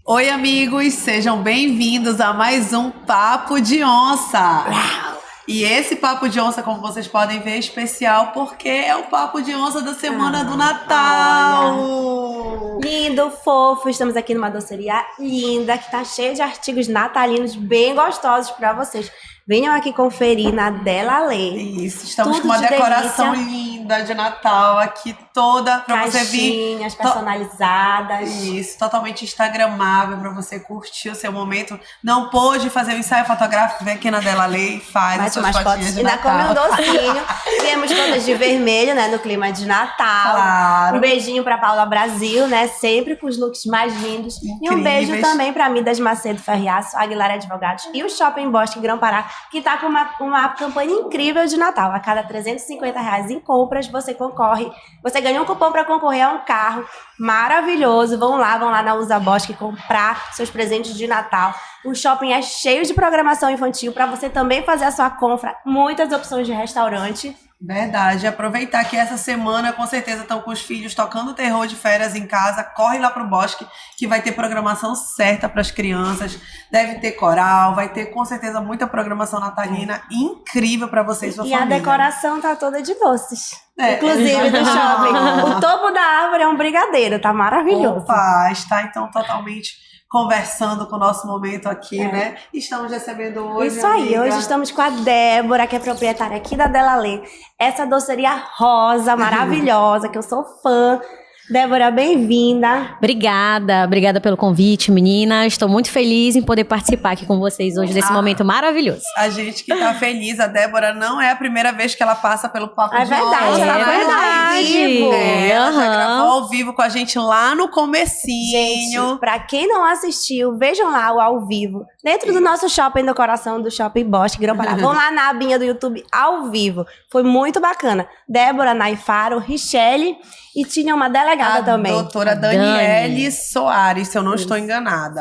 Oi, amigos, sejam bem-vindos a mais um Papo de Onça. E esse Papo de Onça, como vocês podem ver, é especial porque é o Papo de Onça da semana do Natal. Olha. Lindo, fofo, estamos aqui numa doceria linda que tá cheia de artigos natalinos bem gostosos para vocês. Venham aqui conferir na Delalê. Isso, estamos com uma decoração linda de Natal aqui toda para você vir. Caixinhas personalizadas. Isso, totalmente instagramável para você curtir o seu momento. Não pôde fazer o ensaio fotográfico, vem aqui na Delalê e faz as suas fotinhas de Natal. Ainda come um docinho. Viemos todas de vermelho, né, no clima de Natal. Claro. Um beijinho pra Paula Brasil, né, sempre com os looks mais lindos. Incríveis. E um beijo também pra Midas Macedo Ferriaço, Aguilar Advogados e o Shopping Bosque Grão-Pará, que tá com uma campanha incrível de Natal. A cada R$350 em compras, você concorre. Você ganha um cupom para concorrer a um carro maravilhoso. Vão lá na Usa Bosque comprar seus presentes de Natal. O shopping é cheio de programação infantil para você também fazer a sua compra. Muitas opções de restaurante. Verdade, aproveitar que essa semana com certeza estão com os filhos tocando terror de férias em casa, corre lá pro Bosque que vai ter programação certa para as crianças, deve ter coral, vai ter com certeza muita programação natalina incrível para vocês e sua família. E a decoração tá toda de doces, inclusive do shopping. O topo da árvore é um brigadeiro, tá maravilhoso. Opa, está então totalmente conversando com o nosso momento aqui, né? Estamos recebendo hoje. Isso aí, hoje estamos com a Débora, que é proprietária aqui da Delalê. Essa doceria rosa, maravilhosa, que eu sou fã. Débora, bem-vinda. Obrigada pelo convite, meninas. Estou muito feliz em poder participar aqui com vocês hoje desse momento maravilhoso. A gente que tá feliz, a Débora não é a primeira vez que ela passa pelo Papo de Onça. É verdade, ela vai lá ao vivo. Ela já gravou ao vivo com a gente lá no comecinho. Gente, pra quem não assistiu, vejam lá o ao vivo. Dentro do nosso shopping do coração, do Shopping Bosque, Grão-Pará. Vão lá na abinha do YouTube ao vivo. Foi muito bacana. Débora, Naifaro, Richelle e tinha uma delegada também. A doutora Daniele Soares, se eu não estou enganada.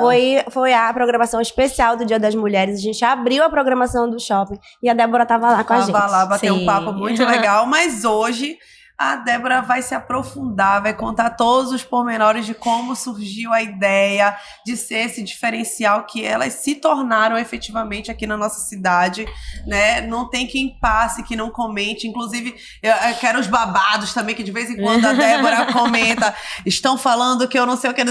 Foi a programação especial do Dia das Mulheres. A gente abriu a programação do shopping e a Débora tava lá com a gente. Tava lá, bateu um papo muito legal. Mas hoje a Débora vai se aprofundar, vai contar todos os pormenores de como surgiu a ideia de ser esse diferencial que elas se tornaram efetivamente aqui na nossa cidade, né? Não tem quem passe, que não comente. Inclusive, eu quero os babados também, que de vez em quando a Débora comenta. Estão falando que eu não sei o que...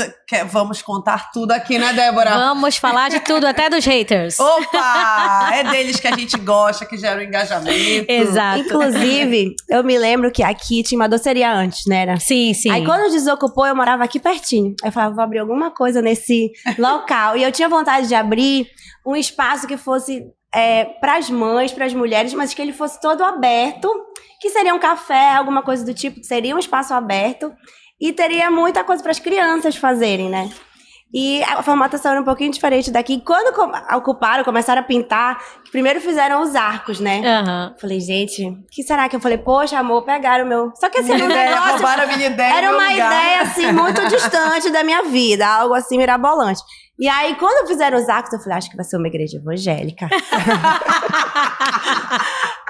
Vamos contar tudo aqui, né, Débora? Vamos falar de tudo, até dos haters. Opa! É deles que a gente gosta, que gera um engajamento. Exato. Inclusive, eu me lembro que aqui tinha uma doceria antes, né? Era? Sim. Aí quando desocupou, eu morava aqui pertinho. Aí eu falava, vou abrir alguma coisa nesse local. E eu tinha vontade de abrir um espaço que fosse pras mães, pras mulheres, mas que ele fosse todo aberto, que seria um café, alguma coisa do tipo, que seria um espaço aberto e teria muita coisa para as crianças fazerem, né? E a formatação era um pouquinho diferente daqui. Quando ocuparam, começaram a pintar, primeiro fizeram os arcos, né? Falei, gente, o que será que eu falei? Poxa, amor, pegaram o meu... Só que assim, roubaram a minha ideia. Era uma ideia, assim, muito distante da minha vida. Algo assim, mirabolante. E aí, quando fizeram os arcos, eu falei, acho que vai ser uma igreja evangélica.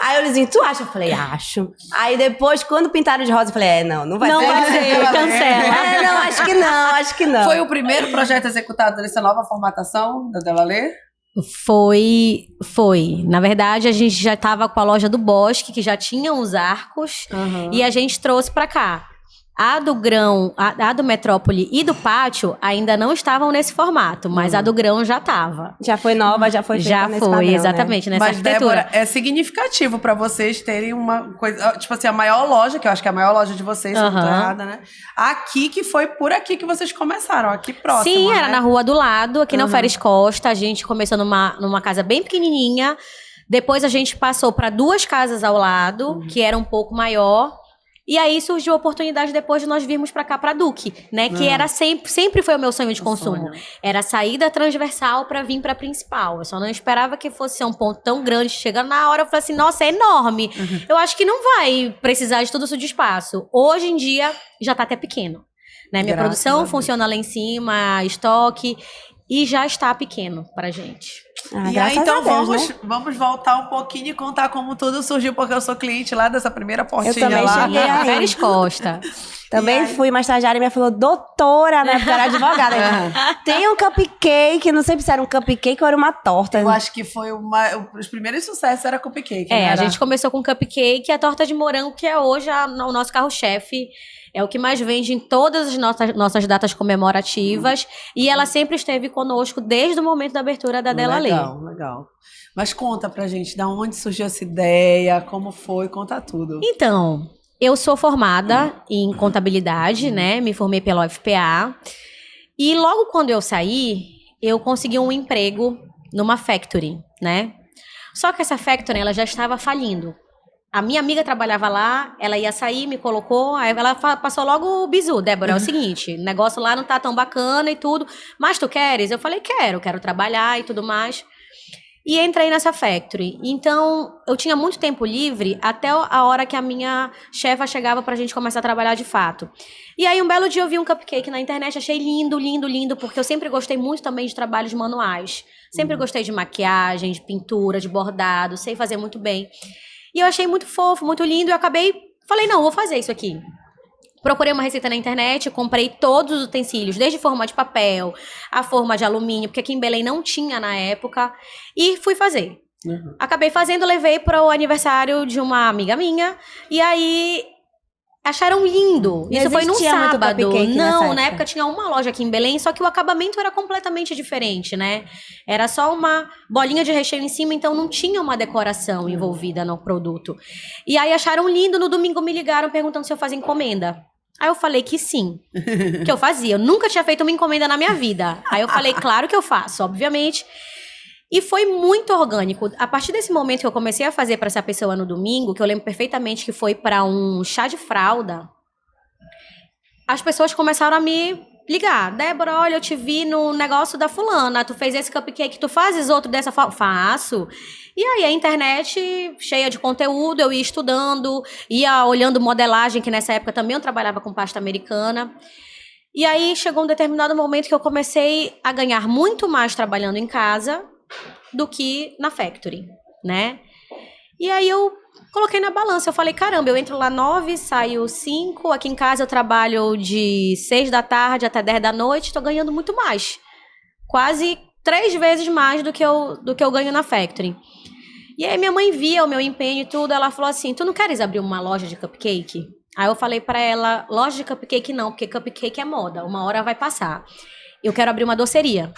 Aí eu disse, tu acha? Eu falei, acho. Aí depois, quando pintaram de rosa, eu falei, não vai ser. Não vai ser, cancela. Não, acho que não. Foi o primeiro projeto executado nessa nova formatação da Delalê? Foi. Na verdade, a gente já estava com a loja do Bosque, que já tinha os arcos, e a gente trouxe para cá. A do Grão, a do Metrópole e do Pátio ainda não estavam nesse formato, mas a do Grão já estava. Já foi nova, já foi feita nesse padrão, exatamente, né? nessa Mas, arquitetura. Débora, é significativo para vocês terem uma coisa... Tipo assim, a maior loja, que eu acho que é a maior loja de vocês, se eu não tô errada, né? Aqui, que foi por aqui que vocês começaram, aqui próximo, Sim, era né? na rua do lado, aqui na Alferes Costa. A gente começou numa casa bem pequenininha. Depois a gente passou para 2 casas ao lado, que era um pouco maior. E aí surgiu a oportunidade depois de nós virmos pra cá, pra Duque, né? Que era sempre foi o meu sonho de consumo. Era sair da transversal pra vir pra principal. Eu só não esperava que fosse ser um ponto tão grande. Chegando na hora, eu falei assim, nossa, é enorme. Eu acho que não vai precisar de todo isso de espaço. Hoje em dia, já tá até pequeno. Né? Minha produção funciona lá em cima, estoque, e já está pequeno pra gente. E aí, então, vamos voltar um pouquinho e contar como tudo surgiu, porque eu sou cliente lá dessa primeira portinha lá. Eu também cheguei Alferes Costa. Também fui uma estagiária e me falou, doutora, né? Porque eu era advogada. Tem um cupcake, não sei se era um cupcake ou era uma torta. Eu acho que foi os primeiros sucessos era cupcake. A gente começou com cupcake e a torta de morango, que é hoje o nosso carro-chefe. É o que mais vende em todas as nossas datas comemorativas. E ela sempre esteve conosco desde o momento da abertura da Della Lê. Legal. Mas conta pra gente, da onde surgiu essa ideia, como foi, conta tudo. Então, eu sou formada em contabilidade, né? Me formei pela UFPA. E logo quando eu saí, eu consegui um emprego numa factory, né? Só que essa factory, ela já estava falindo. A minha amiga trabalhava lá, ela ia sair, me colocou, aí ela passou logo o bizu. Débora, é o seguinte, o negócio lá não tá tão bacana e tudo, mas tu queres? Eu falei, quero trabalhar e tudo mais. E entrei nessa factory. Então, eu tinha muito tempo livre até a hora que a minha chefa chegava pra gente começar a trabalhar de fato. E aí, um belo dia eu vi um cupcake na internet, achei lindo, porque eu sempre gostei muito também de trabalhos manuais. Sempre gostei de maquiagem, de pintura, de bordado, sei fazer muito bem. E eu achei muito fofo, muito lindo, e eu falei, não, vou fazer isso aqui. Procurei uma receita na internet, comprei todos os utensílios, desde forma de papel, a forma de alumínio, porque aqui em Belém não tinha na época, e fui fazer. Acabei fazendo, levei para o aniversário de uma amiga minha, e aí acharam lindo. Isso foi num sábado. Não, na época tinha uma loja aqui em Belém, só que o acabamento era completamente diferente, né? Era só uma bolinha de recheio em cima, então não tinha uma decoração envolvida no produto. E aí acharam lindo, no domingo me ligaram perguntando se eu fazia encomenda. Aí eu falei que sim, que eu fazia. Eu nunca tinha feito uma encomenda na minha vida. Aí eu falei, claro que eu faço, obviamente. E foi muito orgânico. A partir desse momento que eu comecei a fazer para essa pessoa no domingo, que eu lembro perfeitamente que foi para um chá de fralda, as pessoas começaram a me ligar. Débora, olha, eu te vi no negócio da fulana, tu fez esse cupcake, tu fazes outro dessa forma? Faço. E aí a internet cheia de conteúdo, eu ia estudando, ia olhando modelagem, que nessa época também eu trabalhava com pasta americana. E aí chegou um determinado momento que eu comecei a ganhar muito mais trabalhando em casa do que na factory, né? E aí eu coloquei na balança, eu falei, caramba, eu entro lá 9, saio 5, aqui em casa eu trabalho de 6 da tarde até 10 da noite, tô ganhando muito mais. Quase 3 vezes mais do que eu ganho na factory. E aí minha mãe via o meu empenho e tudo, ela falou assim, tu não queres abrir uma loja de cupcake? Aí eu falei pra ela, loja de cupcake não, porque cupcake é moda, uma hora vai passar. Eu quero abrir uma doceria.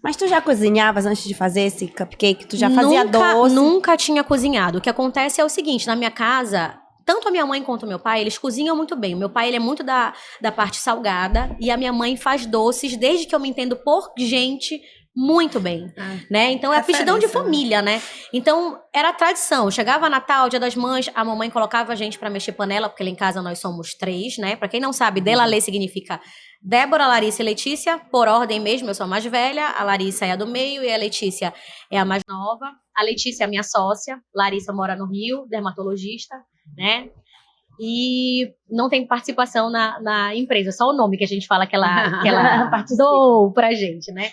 Mas tu já cozinhavas antes de fazer esse cupcake? Tu já fazia doce? Nunca tinha cozinhado. O que acontece é o seguinte, na minha casa, tanto a minha mãe quanto o meu pai, eles cozinham muito bem. O meu pai, ele é muito da parte salgada e a minha mãe faz doces, desde que eu me entendo por gente, muito bem, né? Então é aptidão de família, né? Então era tradição. Chegava Natal, Dia das Mães, a mamãe colocava a gente pra mexer panela, porque lá em casa nós somos 3, né? Pra quem não sabe, Della Lê significa Débora, Larissa e Letícia, por ordem mesmo, eu sou a mais velha, a Larissa é a do meio e a Letícia é a mais nova. A Letícia é a minha sócia, Larissa mora no Rio, dermatologista, né? E não tem participação na empresa, só o nome que a gente fala que ela doou pra gente, né?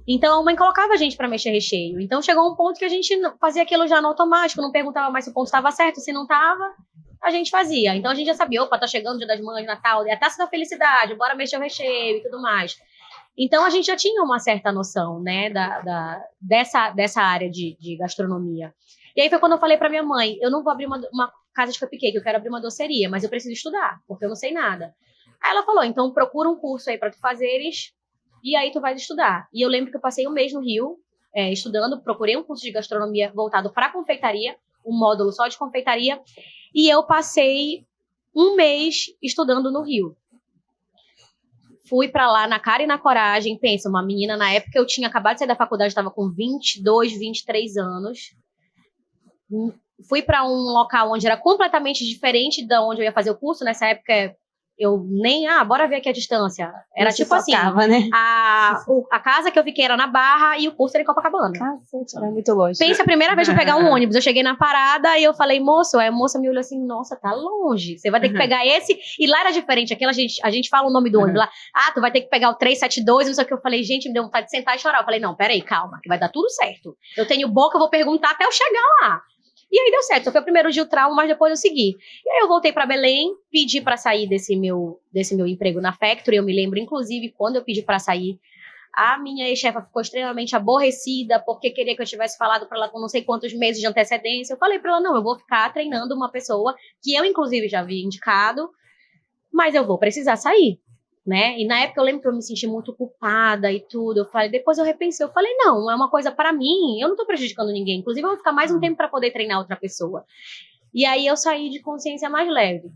Então a mãe colocava a gente pra mexer recheio. Então chegou um ponto que a gente fazia aquilo já no automático, não perguntava mais se o ponto estava certo, se não estava, a gente fazia. Então a gente já sabia, opa, tá chegando o Dia das Mães, Natal, é a taça da felicidade, bora mexer o recheio e tudo mais. Então a gente já tinha uma certa noção, né, dessa área de gastronomia. E aí foi quando eu falei pra minha mãe, eu não vou abrir uma casa de cupcake, eu quero abrir uma doceria, mas eu preciso estudar, porque eu não sei nada. Aí ela falou, então procura um curso aí pra tu fazeres, e aí tu vais estudar. E eu lembro que eu passei um mês no Rio, estudando, procurei um curso de gastronomia voltado para confeitaria, um módulo só de confeitaria, e eu passei um mês estudando no Rio. Fui pra lá na cara e na coragem, pensa, uma menina, na época eu tinha acabado de sair da faculdade, estava com 22, 23 anos. Fui pra um local onde era completamente diferente de onde eu ia fazer o curso, nessa época eu nem, bora ver aqui a distância. Era você tipo assim, né? a casa que eu fiquei era na Barra e o curso era em Copacabana. Cacete, era muito longe. Pensa, a primeira vez que eu pegar um ônibus, eu cheguei na parada e eu falei, moço, aí a moça me olhou assim, nossa, tá longe, você vai ter que pegar esse, e lá era diferente, aquela a gente fala o nome do ônibus lá, tu vai ter que pegar o 372, não sei o que, eu falei, gente, me deu vontade de sentar e chorar, eu falei, não, peraí, calma, que vai dar tudo certo, eu tenho boca, eu vou perguntar até eu chegar lá. E aí deu certo, só foi o primeiro dia o trauma, mas depois eu segui. E aí eu voltei pra Belém, pedi pra sair desse meu emprego na Factory. Eu me lembro, inclusive, quando eu pedi pra sair, a minha ex-chefa ficou extremamente aborrecida porque queria que eu tivesse falado pra ela com não sei quantos meses de antecedência. Eu falei pra ela, não, eu vou ficar treinando uma pessoa que eu, inclusive, já havia indicado, mas eu vou precisar sair, né? E na época eu lembro que eu me senti muito culpada e tudo. Eu falei, depois eu repensei, eu falei, não, é uma coisa pra mim, eu não tô prejudicando ninguém. Inclusive, eu vou ficar mais um tempo pra poder treinar outra pessoa. E aí eu saí de consciência mais leve.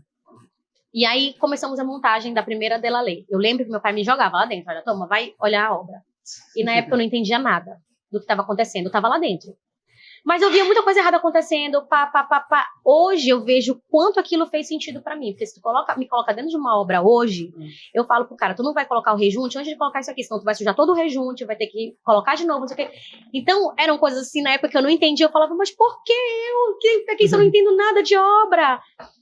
E aí começamos a montagem da primeira Delalê. Eu lembro que meu pai me jogava lá dentro. Olha, toma, vai olhar a obra. E na época eu não entendia nada do que estava acontecendo. Eu estava lá dentro. Mas eu via muita coisa errada acontecendo. Pá. Hoje eu vejo quanto aquilo fez sentido pra mim. Porque se tu me coloca dentro de uma obra hoje, eu falo pro cara, tu não vai colocar o rejunte antes de colocar isso aqui, senão tu vai sujar todo o rejunte, vai ter que colocar de novo, não sei o quê. Então, eram coisas assim, na época que eu não entendia. Eu falava, mas por que eu? Que isso eu não entendo nada de obra?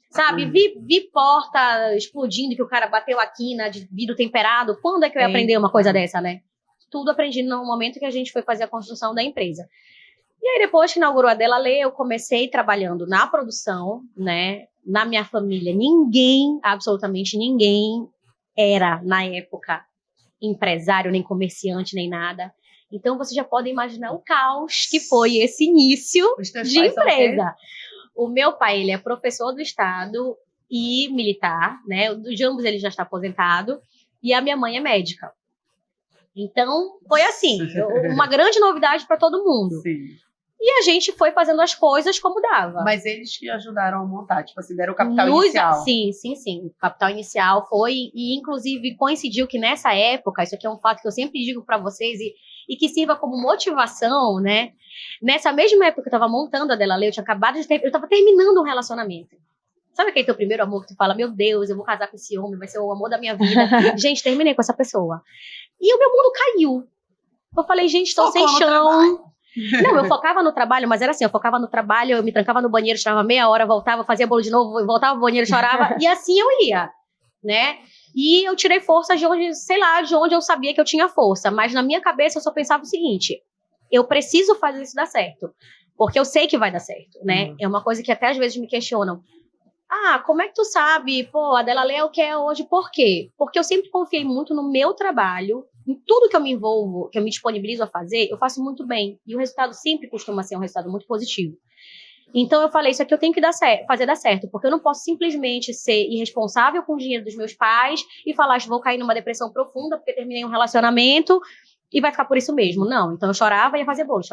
Sabe, vi porta explodindo, que o cara bateu a quina de vidro temperado. Quando é que eu ia aprender uma coisa dessa, né? Tudo aprendi no momento que a gente foi fazer a construção da empresa. E aí, depois que inaugurou a Delalê, eu comecei trabalhando na produção, né? Na minha família, ninguém, absolutamente ninguém, era, na época, empresário, nem comerciante, nem nada. Então, você já pode imaginar o caos que foi esse início de empresa. O meu pai, ele é professor do estado e militar, né? De ambos ele já está aposentado. E a minha mãe é médica. Então, foi assim, uma grande novidade para todo mundo. Sim. E a gente foi fazendo as coisas como dava. Mas eles te ajudaram a montar, tipo assim, deram o capital inicial. Sim. O capital inicial foi, e inclusive coincidiu que nessa época, isso aqui é um fato que eu sempre digo para vocês, e que sirva como motivação, né? Nessa mesma época que eu tava montando a Delalê, eu tava terminando um relacionamento. Sabe aquele teu primeiro amor que tu fala, meu Deus, eu vou casar com esse homem, vai ser o amor da minha vida. Gente, terminei com essa pessoa. E o meu mundo caiu. Eu falei, gente, tô sem chão. Não, eu focava no trabalho, mas era assim, eu focava no trabalho, eu me trancava no banheiro, chorava meia hora, voltava, fazia bolo de novo, voltava pro banheiro, chorava, e assim eu ia, né? E eu tirei força de onde, sei lá, de onde eu sabia que eu tinha força, mas na minha cabeça eu só pensava o seguinte, eu preciso fazer isso dar certo, porque eu sei que vai dar certo, né? É uma coisa que até às vezes me questionam. Ah, como é que tu sabe? Pô, a Delalê é o que é hoje, por quê? Porque eu sempre confiei muito no meu trabalho, em tudo que eu me envolvo, que eu me disponibilizo a fazer, eu faço muito bem. E o resultado sempre costuma ser um resultado muito positivo. Então eu falei, isso aqui eu tenho que fazer dar certo, porque eu não posso simplesmente ser irresponsável com o dinheiro dos meus pais e falar que vou cair numa depressão profunda porque terminei um relacionamento e vai ficar por isso mesmo. Não, então eu chorava e ia fazer bolo,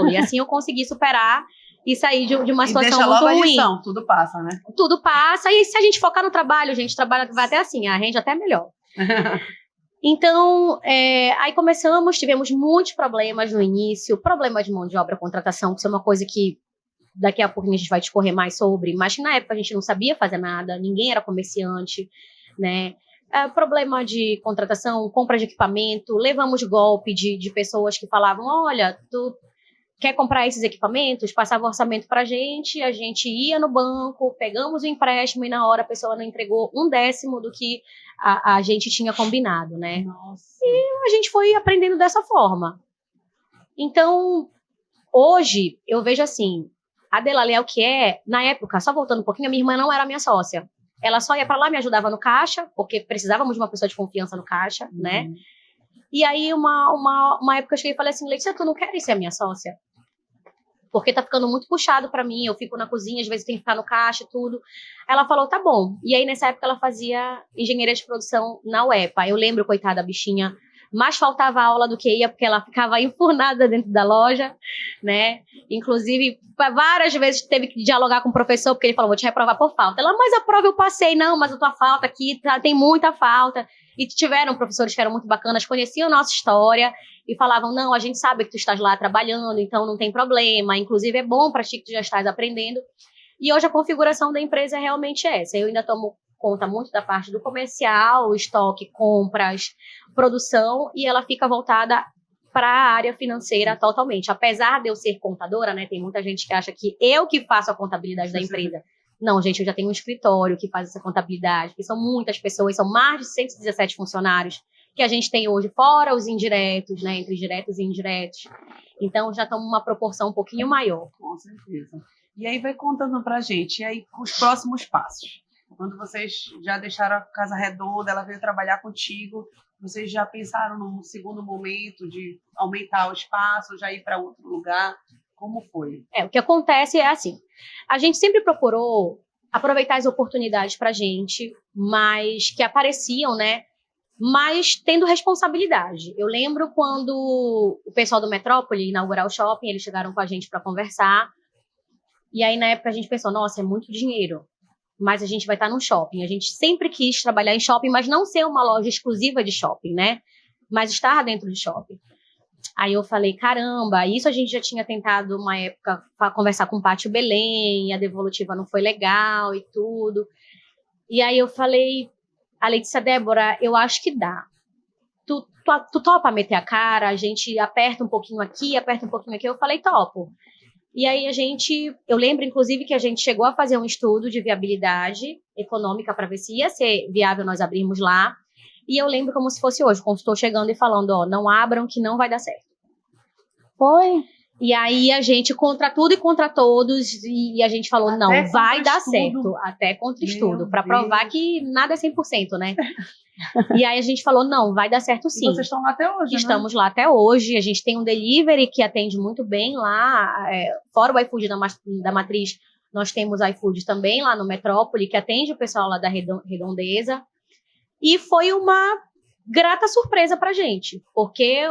E assim eu consegui superar e sair de uma situação muito ruim. Lição, tudo passa, né? Tudo passa, e se a gente focar no trabalho, gente, o trabalho vai até assim, a rende até melhor. Então, aí tivemos muitos problemas no início, problemas de mão de obra, contratação, que isso é uma coisa que daqui a pouco a gente vai discorrer mais sobre, mas que na época a gente não sabia fazer nada, ninguém era comerciante, né? Problema de contratação, compra de equipamento, levamos golpe de pessoas que falavam, olha, tu quer comprar esses equipamentos? Passava o orçamento pra gente, a gente ia no banco, pegamos o empréstimo e na hora a pessoa não entregou 1/10 do que a gente tinha combinado, né? Nossa. E a gente foi aprendendo dessa forma. Então, hoje, eu vejo assim, a Delalê é o que é, na época, só voltando um pouquinho, a minha irmã não era minha sócia. Ela só ia pra lá, me ajudava no caixa, porque precisávamos de uma pessoa de confiança no caixa, né? E aí, uma época eu cheguei e falei assim, Letícia, tu não queres ser a minha sócia? Porque tá ficando muito puxado pra mim, eu fico na cozinha, às vezes tem que ficar no caixa e tudo. Ela falou, tá bom. E aí, nessa época, ela fazia engenharia de produção na UEPA. Eu lembro, coitada, a bichinha, mais faltava aula do que ia, porque ela ficava enfurnada dentro da loja, né? Inclusive, várias vezes teve que dialogar com o professor, porque ele falou, vou te reprovar por falta. Ela, mas a prova eu passei. Não, mas a tua falta aqui, tem muita falta. E tiveram professores que eram muito bacanas, conheciam nossa história e falavam, não, a gente sabe que tu estás lá trabalhando, então não tem problema, inclusive é bom para ti que tu já estás aprendendo. E hoje a configuração da empresa é realmente essa. Eu ainda tomo conta muito da parte do comercial, estoque, compras, produção, e ela fica voltada para a área financeira totalmente. Apesar de eu ser contadora, né, tem muita gente que acha que eu que faço a contabilidade da empresa. Não, gente, eu já tenho um escritório que faz essa contabilidade, que são muitas pessoas, são mais de 117 funcionários que a gente tem hoje, fora os indiretos, né, entre diretos e indiretos. Então, já estamos numa proporção um pouquinho maior. Com certeza. E aí vai contando pra gente, e aí os próximos passos. Quando vocês já deixaram a Casa Redonda, ela veio trabalhar contigo, vocês já pensaram num segundo momento de aumentar o espaço, já ir para outro lugar? Como foi? O que acontece é assim, a gente sempre procurou aproveitar as oportunidades pra gente, mas que apareciam, né? Mas tendo responsabilidade. Eu lembro quando o pessoal do Metrópole ia inaugurar o shopping, eles chegaram com a gente para conversar. E aí, na época, a gente pensou, nossa, é muito dinheiro, mas a gente vai estar num shopping. A gente sempre quis trabalhar em shopping, mas não ser uma loja exclusiva de shopping, né? Mas estar dentro de shopping. Aí eu falei, caramba, isso a gente já tinha tentado uma época conversar com o Pátio Belém, a devolutiva não foi legal e tudo. E aí eu falei, a Letícia, Débora, eu acho que dá. Tu topa meter a cara, a gente aperta um pouquinho aqui, aperta um pouquinho aqui. Eu falei, topo. E aí eu lembro inclusive que a gente chegou a fazer um estudo de viabilidade econômica para ver se ia ser viável nós abrirmos lá. E eu lembro como se fosse hoje, quando estou chegando e falando, ó, não abram que não vai dar certo. Foi. E aí a gente contra tudo e contra todos, e a gente falou, não, vai dar certo, até contra estudo, para provar que nada é 100%, né? E aí a gente falou, não, vai dar certo sim. E vocês estão lá até hoje, Estamos lá até hoje, a gente tem um delivery que atende muito bem lá, fora o iFood da Matriz, nós temos iFood também lá no Metrópole, que atende o pessoal lá da Redondeza, e foi uma grata surpresa pra gente, porque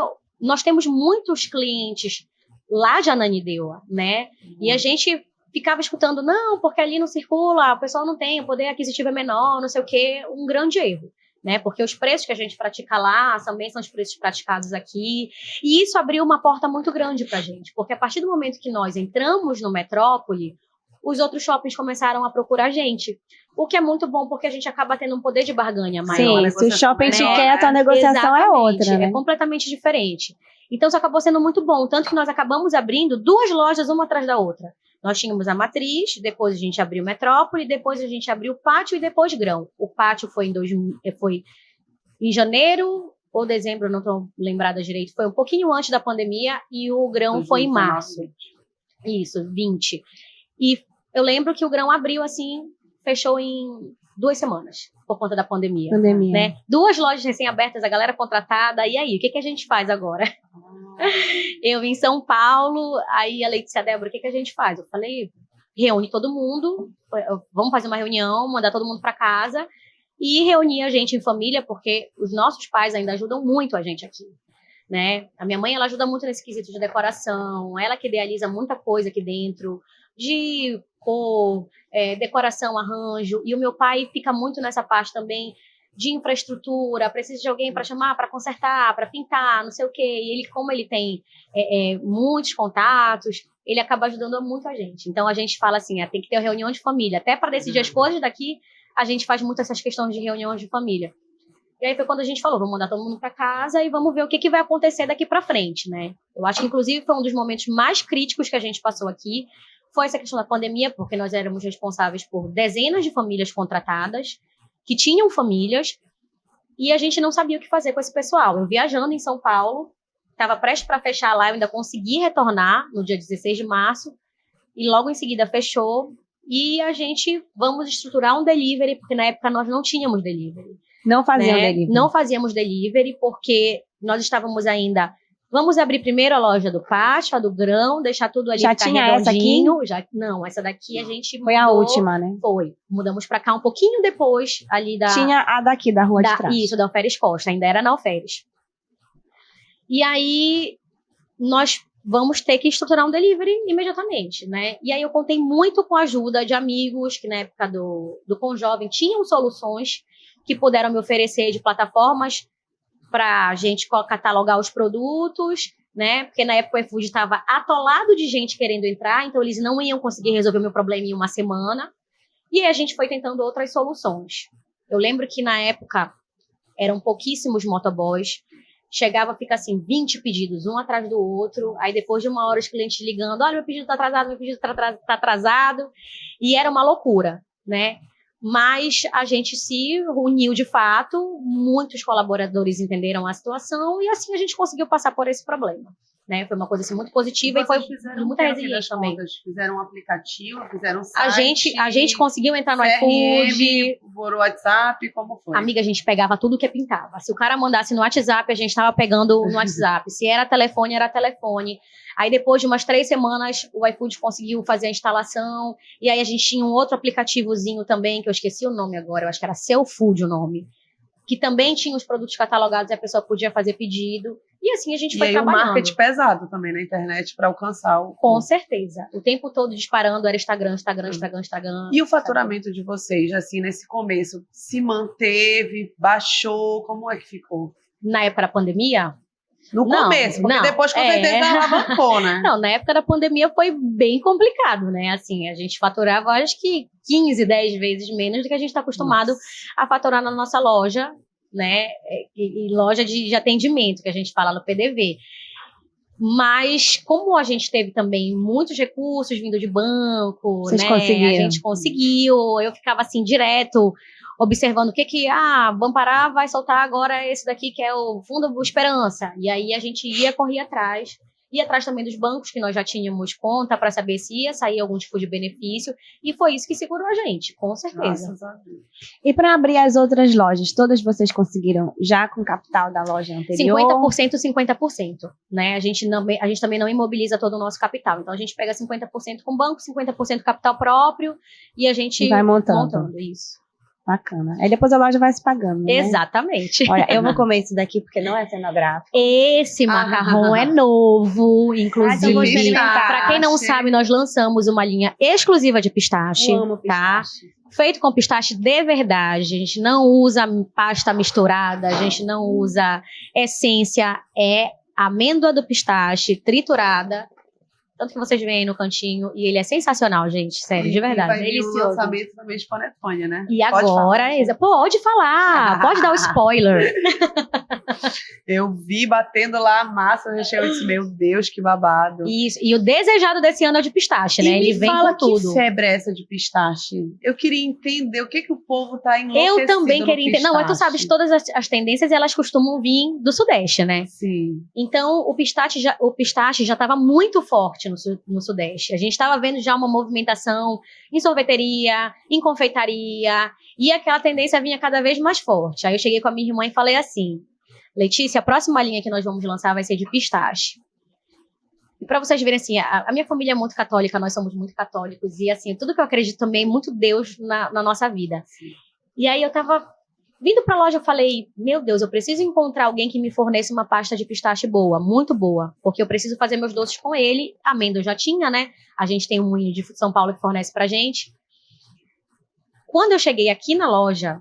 nós temos muitos clientes lá de Ananindeua, né? E a gente ficava escutando, não, porque ali não circula, o pessoal não tem, o poder aquisitivo é menor, não sei o quê, um grande erro, né? Porque os preços que a gente pratica lá também são os preços praticados aqui, e isso abriu uma porta muito grande pra gente, porque a partir do momento que nós entramos no Metrópole, os outros shoppings começaram a procurar a gente, o que é muito bom, porque a gente acaba tendo um poder de barganha maior. Sim, se o shopping te né? quer, a tua negociação é Exatamente, outra, né? É completamente diferente. Então, isso acabou sendo muito bom. Tanto que nós acabamos abrindo 2 lojas, uma atrás da outra. Nós tínhamos a Matriz, depois a gente abriu o Metrópole, depois a gente abriu o Pátio e depois Grão. O Pátio foi em janeiro ou dezembro, não estou lembrada direito. Foi um pouquinho antes da pandemia e o Grão foi em março. Isso, 20. E eu lembro que o Grão abriu assim, fechou em 2 semanas, por conta da pandemia. Né? 2 lojas recém-abertas, a galera contratada, e aí, o que a gente faz agora? Eu em São Paulo, aí a Letícia, Débora, o que a gente faz? Eu falei, reúne todo mundo, vamos fazer uma reunião, mandar todo mundo para casa, e reunir a gente em família, porque os nossos pais ainda ajudam muito a gente aqui. Né? A minha mãe, ela ajuda muito nesse quesito de decoração, ela que idealiza muita coisa aqui dentro, de cor, decoração, arranjo, e o meu pai fica muito nessa parte também de infraestrutura, precisa de alguém para chamar, para consertar, para pintar, não sei o quê, e ele, como ele tem muitos contatos, ele acaba ajudando muito a gente. Então a gente fala assim, tem que ter uma reunião de família, até para decidir as coisas daqui, a gente faz muito essas questões de reuniões de família. E aí foi quando a gente falou, vamos mandar todo mundo para casa e vamos ver o que vai acontecer daqui para frente, né? Eu acho que, inclusive, foi um dos momentos mais críticos que a gente passou aqui, foi essa questão da pandemia, porque nós éramos responsáveis por dezenas de famílias contratadas, que tinham famílias, e a gente não sabia o que fazer com esse pessoal. Eu viajando em São Paulo, estava prestes para fechar lá, eu ainda consegui retornar no dia 16 de março, e logo em seguida fechou, e a gente, vamos estruturar um delivery, porque na época nós não tínhamos delivery. Não faziam delivery. Não fazíamos delivery, porque nós estávamos ainda... Vamos abrir primeiro a loja do Pátio, a do Grão, deixar tudo ali já ficar tinha redondinho. essa aqui? Não, essa daqui a gente foi a última, né? Foi. Mudamos pra cá um pouquinho depois, ali da... Tinha a daqui, da rua de trás. Isso, da Alferes Costa, ainda era na Alferes. E aí, nós vamos ter que estruturar um delivery imediatamente, né? E aí eu contei muito com a ajuda de amigos, que na época do Conjovem tinham soluções que puderam me oferecer de plataformas para a gente catalogar os produtos, né? Porque na época o iFood estava atolado de gente querendo entrar, então eles não iam conseguir resolver o meu problema em uma semana. E aí a gente foi tentando outras soluções. Eu lembro que na época eram pouquíssimos motoboys, chegava a ficar assim, 20 pedidos, um atrás do outro, aí depois de uma hora os clientes ligando, olha, meu pedido tá atrasado, meu pedido tá atrasado, e era uma loucura, né? Mas a gente se uniu de fato, muitos colaboradores entenderam a situação e assim a gente conseguiu passar por esse problema. né? Foi uma coisa assim, muito positiva e foi muita resiliência também. Fizeram um aplicativo, fizeram um site. A gente conseguiu entrar no CRM, iFood. por WhatsApp, como foi? Amiga, a gente pegava tudo que pintava. Se o cara mandasse no WhatsApp, a gente estava pegando no WhatsApp. Se era telefone, era telefone. Aí depois de umas 3 semanas, o iFood conseguiu fazer a instalação. E aí a gente tinha um outro aplicativozinho também, que eu esqueci o nome agora, eu acho que era Seu Food o nome. Que também tinha os produtos catalogados e a pessoa podia fazer pedido. E assim a gente foi trabalhando. E o marketing pesado também na internet para alcançar o... Com certeza. O tempo todo disparando era Instagram. E o faturamento de vocês, assim, nesse começo, se manteve, baixou? Como é que ficou? Na época da pandemia? No começo, porque depois com certeza alavancou, né? Não, na época da pandemia foi bem complicado, né? Assim, a gente faturava, acho que 15, 10 vezes menos do que a gente está acostumado a faturar na nossa loja, né? E loja de atendimento, que a gente fala no PDV. Mas, como a gente teve também muitos recursos vindo de banco, Vocês né? conseguiram. A gente conseguiu, eu ficava assim, direto, observando o que Bampará vai soltar agora esse daqui que é o Fundo Esperança. E aí a gente corria atrás. Ia atrás também dos bancos, que nós já tínhamos conta para saber se ia sair algum tipo de benefício. E foi isso que segurou a gente, com certeza. E para abrir as outras lojas, todas vocês conseguiram já com o capital da loja anterior? 50%, 50%. Né? A gente também não imobiliza todo o nosso capital. Então a gente pega 50% com o banco, 50% capital próprio e a gente vai montando isso. Bacana. Aí depois a loja vai se pagando, né? Exatamente. Olha, eu vou comer isso daqui porque não é cenográfico. Esse macarrão é novo, inclusive. Vou experimentar. Pra quem não sabe, nós lançamos uma linha exclusiva de pistache. Eu amo pistache. Tá? Feito com pistache de verdade. A gente não usa pasta misturada, a gente não usa essência. É amêndoa do pistache triturada. Tanto que vocês veem aí no cantinho. E ele é sensacional, gente. Sério, de verdade. E vai vir o lançamento também de panetone, né? E agora... Pode falar. Pode dar o spoiler. Eu vi batendo lá a massa. Eu achei, disse, meu Deus, que babado. Isso. E o desejado desse ano é o de pistache, né? Ele vem com tudo. Que febre é essa de pistache? Eu queria entender o que o povo tá enlouquecido. Eu também queria entender. Não, mas tu sabes, todas as tendências, elas costumam vir do Sudeste, né? Sim. Então, o pistache já estava muito forte no Sudeste. A gente estava vendo já uma movimentação em sorveteria, em confeitaria, e aquela tendência vinha cada vez mais forte. Aí eu cheguei com a minha irmã e falei assim, Letícia, a próxima linha que nós vamos lançar vai ser de pistache. E para vocês verem assim, a minha família é muito católica, nós somos muito católicos, e assim, tudo que eu acredito também é muito Deus na nossa vida. Sim. E aí eu tava vindo pra loja, eu falei, meu Deus, eu preciso encontrar alguém que me forneça uma pasta de pistache boa, muito boa, porque eu preciso fazer meus doces com ele. A amêndoa já tinha, né? A gente tem um moinho de São Paulo que fornece pra gente. Quando eu cheguei aqui na loja,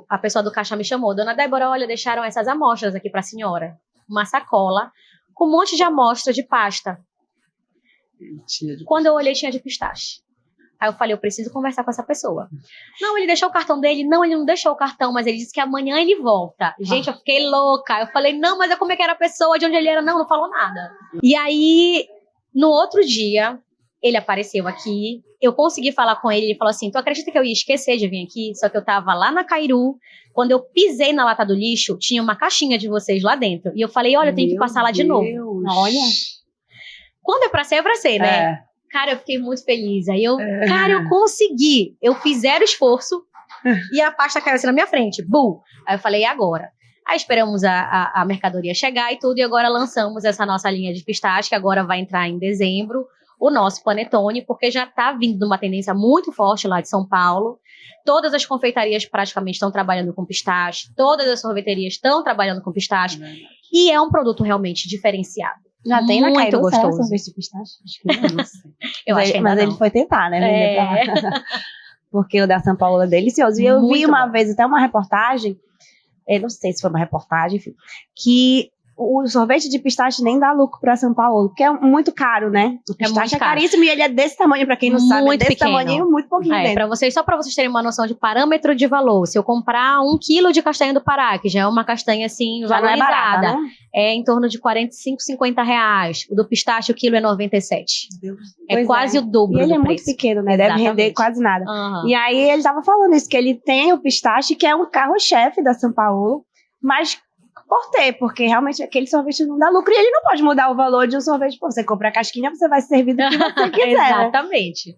a pessoa do caixa me chamou, Dona Débora, olha, deixaram essas amostras aqui pra senhora. Uma sacola com um monte de amostra de pasta. Quando eu olhei, tinha de pistache. Aí eu falei, eu preciso conversar com essa pessoa. Não, ele deixou o cartão dele. Não, ele não deixou o cartão, mas ele disse que amanhã ele volta. Gente, eu fiquei louca. Eu falei, não, mas como é que era a pessoa, de onde ele era? Não falou nada. E aí, no outro dia, ele apareceu aqui. Eu consegui falar com ele. Ele falou assim, tu acredita que eu ia esquecer de vir aqui? Só que eu tava lá na Cairu. Quando eu pisei na lata do lixo, tinha uma caixinha de vocês lá dentro. E eu falei, olha, eu tenho que passar lá de novo. Olha. Quando é pra ser, né? Cara, eu fiquei muito feliz. Aí cara, eu consegui. Eu fiz zero esforço e a pasta caiu assim na minha frente. Bum! Aí eu falei, e agora? Aí esperamos a mercadoria chegar e tudo, e agora lançamos essa nossa linha de pistache, que agora vai entrar em dezembro, o nosso panetone, porque já tá vindo de uma tendência muito forte lá de São Paulo. Todas as confeitarias praticamente estão trabalhando com pistache, todas as sorveterias estão trabalhando com pistache, e é um produto realmente diferenciado. Já tem na Cairu, gostoso. Sorvete de pistache? Acho que não sei. Eu acho que ainda mas não. Ele foi tentar, né? Porque o da São Paulo é delicioso. E eu vi uma vez até uma reportagem, eu não sei se foi uma reportagem, enfim, que o sorvete de pistache nem dá lucro para São Paulo, porque é muito caro, né? O pistache é caríssimo e ele é desse tamanho, para quem não sabe, muito é desse pequeno. tamanho, muito pouquinho dentro. Só para vocês terem uma noção de parâmetro de valor, se eu comprar 1 quilo de castanha do Pará, que já é uma castanha assim já valorizada, não é barata, né? É em torno de 45, 50 reais. O do pistache, o quilo é 97. É quase o dobro do preço. E ele é muito pequeno, né? Exatamente. Deve render quase nada. Uhum. E aí ele tava falando isso, que ele tem o pistache, que é um carro-chefe da São Paulo, mas por ter, porque realmente aquele sorvete não dá lucro e ele não pode mudar o valor de um sorvete. Pô, você compra a casquinha, você vai servir do que você quiser. Né? Exatamente.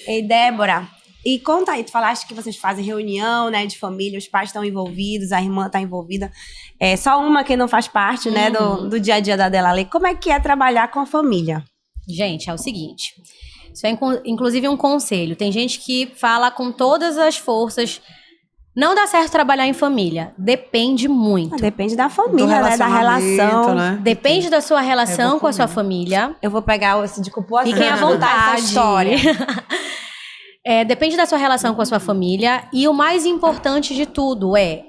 Ei, Débora, e conta aí, tu falaste que vocês fazem reunião, né, de família, os pais estão envolvidos, a irmã está envolvida. É só uma que não faz parte, né, do dia a dia da Delalê. Como é que é trabalhar com a família? Gente, é o seguinte, isso é inclusive um conselho. Tem gente que fala com todas as forças, não dá certo trabalhar em família. Depende muito. Depende da família, né, da relação. Né? Depende da sua relação com a sua família. Eu vou pegar esse de cupuaçu. Fiquem à vontade. Essa história. Depende da sua relação com a sua família. E o mais importante de tudo é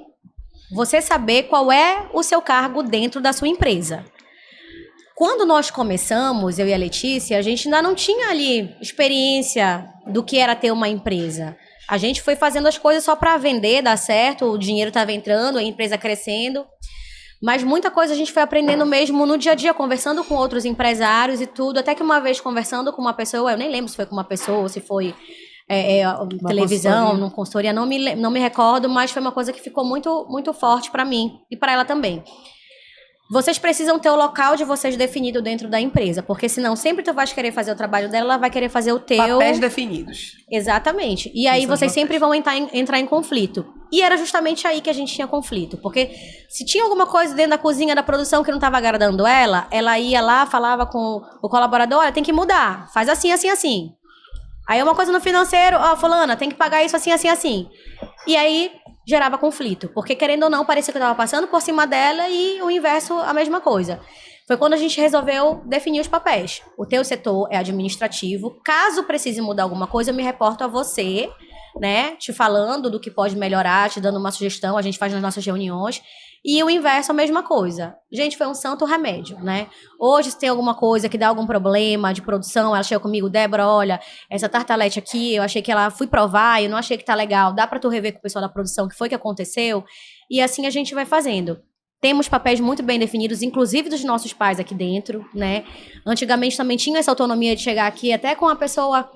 você saber qual é o seu cargo dentro da sua empresa. Quando nós começamos, eu e a Letícia, a gente ainda não tinha ali experiência do que era ter uma empresa. A gente foi fazendo as coisas só para vender, dar certo, o dinheiro estava entrando, a empresa crescendo. Mas muita coisa a gente foi aprendendo mesmo no dia a dia, conversando com outros empresários e tudo. Até que uma vez conversando com uma pessoa, eu nem lembro se foi com uma pessoa ou se foi televisão, numa consultoria, não me recordo, mas foi uma coisa que ficou muito, muito forte para mim e para ela também. Vocês precisam ter o local de vocês definido dentro da empresa, porque senão sempre tu vais querer fazer o trabalho dela, ela vai querer fazer o teu. Papéis definidos. Exatamente. E aí vocês sempre vão entrar em conflito. E era justamente aí que a gente tinha conflito, porque se tinha alguma coisa dentro da cozinha da produção que não estava agradando ela ia lá, falava com o colaborador, olha, tem que mudar, faz assim, assim, assim. Aí uma coisa no financeiro, fulana, tem que pagar isso assim, assim, assim. E aí gerava conflito, porque querendo ou não, parecia que eu estava passando por cima dela e o inverso, a mesma coisa. Foi quando a gente resolveu definir os papéis. O teu setor é administrativo. Caso precise mudar alguma coisa, eu me reporto a você, né? Te falando do que pode melhorar, te dando uma sugestão, a gente faz nas nossas reuniões. E o inverso, a mesma coisa. Gente, foi um santo remédio, né? Hoje, se tem alguma coisa que dá algum problema de produção, ela chega comigo, Débora, olha, essa tartalete aqui, eu achei que ela... Fui provar, eu não achei que tá legal. Dá pra tu rever com o pessoal da produção o que foi que aconteceu? E assim a gente vai fazendo. Temos papéis muito bem definidos, inclusive dos nossos pais aqui dentro, né? Antigamente também tinha essa autonomia de chegar aqui até com a pessoa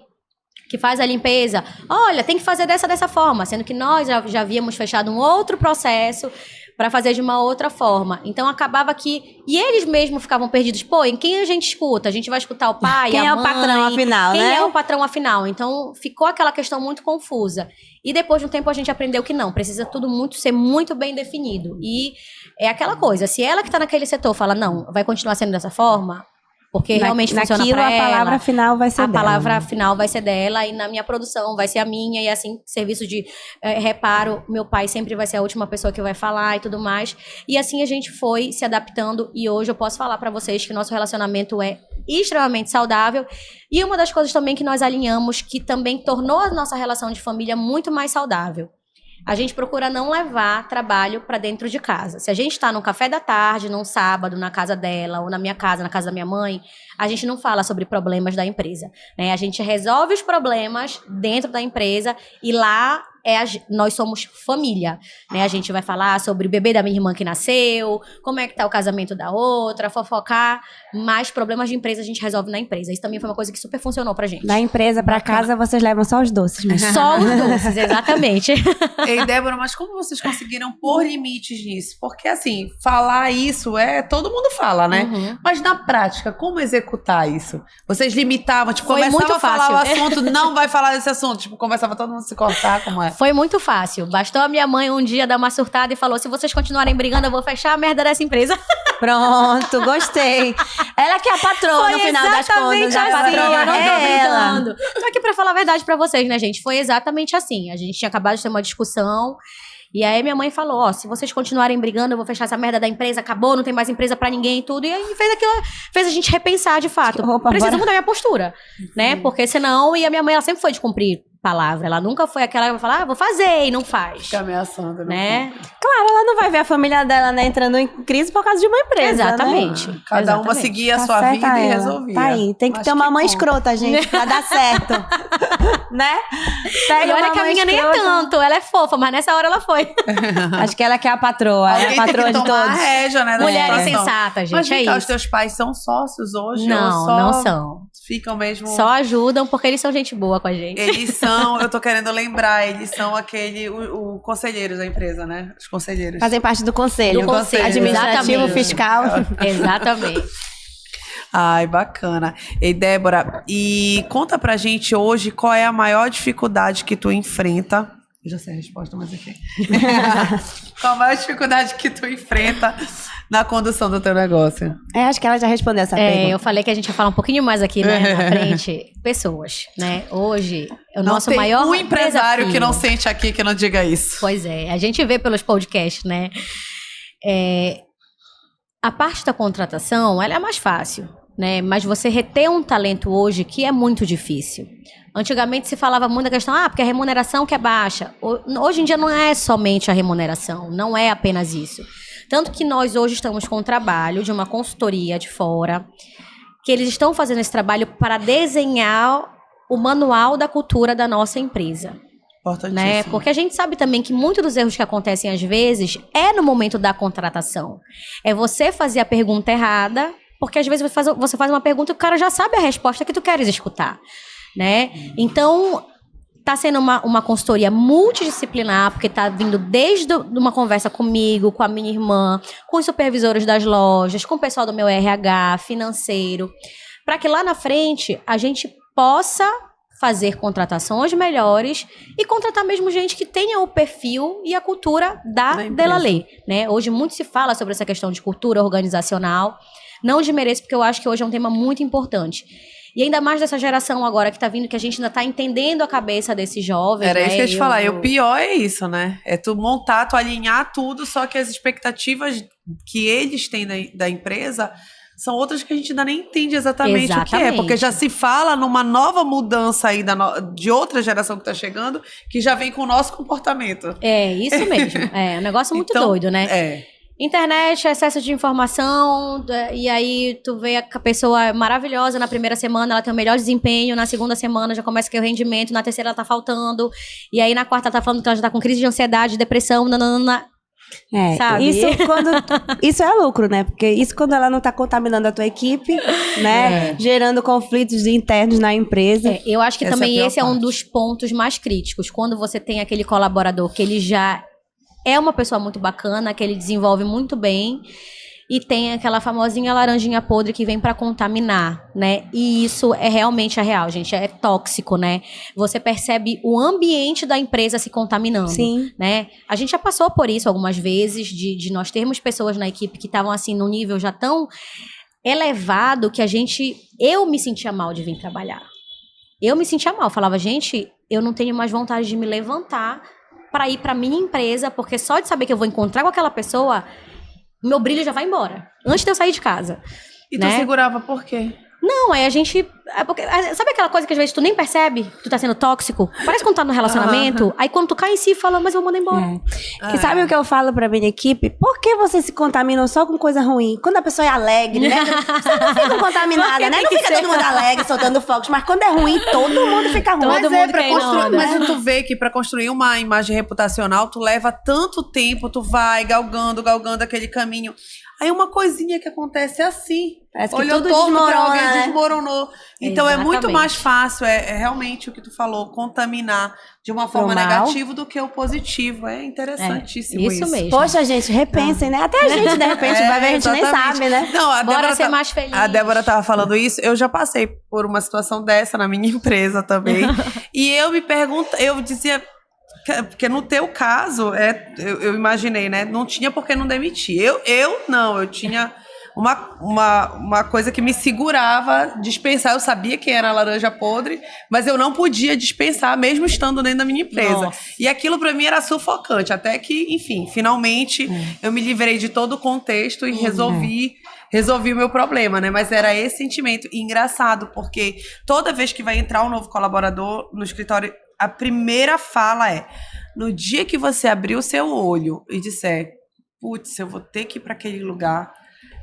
que faz a limpeza. Olha, tem que fazer dessa forma. Sendo que nós já havíamos fechado um outro processo para fazer de uma outra forma. Então, acabava que... E eles mesmos ficavam perdidos. Pô, em quem a gente escuta? A gente vai escutar o pai, quem a mãe? Quem é o patrão, afinal, quem né? é o patrão, afinal? Então, ficou aquela questão muito confusa. E depois de um tempo, a gente aprendeu que não. Precisa tudo ser muito bem definido. E é aquela coisa. Se ela que está naquele setor fala, não, vai continuar sendo dessa forma... Porque realmente funciona para ela. A palavra final vai ser dela. A palavra final vai ser dela e na minha produção vai ser a minha. E assim, serviço de reparo, meu pai sempre vai ser a última pessoa que vai falar e tudo mais. E assim a gente foi se adaptando e hoje eu posso falar para vocês que nosso relacionamento é extremamente saudável. E uma das coisas também que nós alinhamos, que também tornou a nossa relação de família muito mais saudável. A gente procura não levar trabalho para dentro de casa. Se a gente está no café da tarde, num sábado, na casa dela, ou na minha casa, na casa da minha mãe, a gente não fala sobre problemas da empresa, né? A gente resolve os problemas dentro da empresa e lá nós somos família, né? A gente vai falar sobre o bebê da minha irmã que nasceu, como é que tá o casamento da outra, fofocar, mas problemas de empresa a gente resolve na empresa. Isso também foi uma coisa que super funcionou pra gente. Da empresa pra casa, vocês levam só os doces mesmo. Só os doces, exatamente. Ei, Débora, mas como vocês conseguiram pôr limites nisso? Porque, assim, falar isso todo mundo fala, né? Uhum. Mas na prática, como executar isso? Vocês limitavam, tipo, Foi começava muito a falar o fácil. assunto, não vai falar desse assunto. Tipo, começava todo mundo a se cortar, como é? Foi muito fácil. Bastou a minha mãe um dia dar uma surtada e falou, se vocês continuarem brigando, eu vou fechar a merda dessa empresa. Pronto, gostei. Ela que é a patroa no final das contas. Assim, A patroa eu não tô é ela. brincando. Tô aqui pra falar a verdade pra vocês, né, gente? Foi exatamente assim. A gente tinha acabado de ter uma discussão. E aí minha mãe falou, se vocês continuarem brigando, eu vou fechar essa merda da empresa, acabou, não tem mais empresa pra ninguém e tudo. E aí fez a gente repensar de fato. Preciso mudar minha postura, né? Porque senão, e a minha mãe, ela sempre foi de cumprir palavra. Ela nunca foi aquela que vai falar, vou fazer e não faz. Fica ameaçando, né? Claro, ela não vai ver a família dela, né, entrando em crise por causa de uma empresa. Exatamente. Né? Cada uma seguia a sua vida e resolvia. Tá aí, tem que ter uma mãe escrota, gente, pra dar certo. Né? E olha que a minha nem é tanto, ela é fofa, mas nessa hora ela foi. Acho que ela que é a patroa, ela é a patroa de todos. A rédea, né, Mulher insensata, gente, mas é isso. Os teus pais são sócios hoje? Não, ou só não são. ficam mesmo... Só ajudam porque eles são gente boa com a gente. Eles são, eu tô querendo lembrar, eles são o conselheiros da empresa, né? Os conselheiros. Fazem parte do conselho. Do conselho, administrativo, exatamente. fiscal. Exatamente. Ai, bacana. E Débora, conta pra gente hoje qual é a maior dificuldade que tu enfrenta. Eu já sei a resposta, mas enfim. Qual a maior dificuldade que tu enfrenta na condução do teu negócio? Acho que ela já respondeu essa pergunta. Eu falei que a gente ia falar um pouquinho mais aqui, né, na frente. Pessoas, né? Hoje, o nosso maior Não tem um empresário desafio. que não sente aqui que não diga isso. Pois é, a gente vê pelos podcasts, né? A parte da contratação, ela é mais fácil, né? Mas você reter um talento hoje que é muito difícil. Antigamente se falava muito da questão, porque a remuneração que é baixa. Hoje em dia não é somente a remuneração, não é apenas isso. Tanto que nós hoje estamos com um trabalho de uma consultoria de fora, que eles estão fazendo esse trabalho para desenhar o manual da cultura da nossa empresa. Importantíssimo. Né? Porque a gente sabe também que muitos dos erros que acontecem às vezes é no momento da contratação. É você fazer a pergunta errada, porque às vezes você faz uma pergunta e o cara já sabe a resposta que tu queres escutar, né? Então, tá sendo uma consultoria multidisciplinar, porque tá vindo desde uma conversa comigo, com a minha irmã, com os supervisores das lojas, com o pessoal do meu RH, financeiro, para que lá na frente a gente possa fazer contratações melhores e contratar mesmo gente que tenha o perfil e a cultura da Delalê, né? Hoje muito se fala sobre essa questão de cultura organizacional. Não desmereço, porque eu acho que hoje é um tema muito importante. E ainda mais dessa geração agora que tá vindo, que a gente ainda tá entendendo a cabeça desses jovens. Era né? isso que eu ia te falar. E o pior é isso, né? É tu montar, tu alinhar tudo, só que as expectativas que eles têm da empresa são outras que a gente ainda nem entende exatamente o que é. Porque já se fala numa nova mudança aí de outra geração que tá chegando, que já vem com o nosso comportamento. É, isso mesmo. É um negócio muito doido, né? Internet, excesso de informação, e aí tu vê a pessoa maravilhosa na primeira semana, ela tem o melhor desempenho, na segunda semana já começa a ter o rendimento, na terceira ela tá faltando, e aí na quarta ela tá falando que ela já tá com crise de ansiedade, depressão, sabe? Isso é lucro, né? Porque isso quando ela não tá contaminando a tua equipe, né? Gerando conflitos internos na empresa. Eu acho que também esse é um parte. dos pontos mais críticos, quando você tem aquele colaborador que ele já é uma pessoa muito bacana, que ele desenvolve muito bem e tem aquela famosinha laranjinha podre que vem pra contaminar, né? E isso é realmente real, gente. É tóxico, né? Você percebe o ambiente da empresa se contaminando. Sim. Né? A gente já passou por isso algumas vezes, de nós termos pessoas na equipe que estavam assim num nível já tão elevado que eu me sentia mal de vir trabalhar. Eu me sentia mal. Falava, gente, eu não tenho mais vontade de me levantar para ir para minha empresa, porque só de saber que eu vou encontrar com aquela pessoa, meu brilho já vai embora, antes de eu sair de casa. E né? tu segurava por quê? Não, aí a gente... sabe aquela coisa que às vezes tu nem percebe que tu tá sendo tóxico? Parece quando tá no relacionamento, aí quando tu cai em si, fala, mas eu vou mandar embora. E sabe o que eu falo pra minha equipe? Por que vocês se contaminam só com coisa ruim? Quando a pessoa é alegre, né? Você não fica contaminada, né? Não fica todo mundo alegre, soltando fogos. Mas quando é ruim, todo mundo fica ruim. Todo mundo pra cai construir, na onda. mas tu vê que pra construir uma imagem reputacional, tu leva tanto tempo, tu vai galgando aquele caminho. Aí uma coisinha que acontece é assim. Parece que olhou tudo torto pra desmorona, alguém, né? desmoronou. Então é muito Exatamente. mais fácil, é realmente o que tu falou, contaminar de uma forma mal. negativa do que o positivo. É interessantíssimo isso mesmo. Poxa, gente, repensem, né? Até a gente, de repente, vai ver, a gente nem exatamente. sabe, né? Não, Bora ser mais feliz. A Débora tava falando isso, eu já passei por uma situação dessa na minha empresa também. E eu me pergunto, eu dizia... Porque no teu caso, eu imaginei, né? Não tinha por que não demitir. Eu tinha uma coisa que me segurava dispensar. Eu sabia que era a laranja podre, mas eu não podia dispensar, mesmo estando dentro da minha empresa. Nossa. E aquilo pra mim era sufocante. Até que, enfim, finalmente eu me livrei de todo o contexto e resolvi o meu problema, né? Mas era esse sentimento. E engraçado, porque toda vez que vai entrar um novo colaborador no escritório, a primeira fala é: no dia que você abrir o seu olho e disser, putz, eu vou ter que ir para aquele lugar,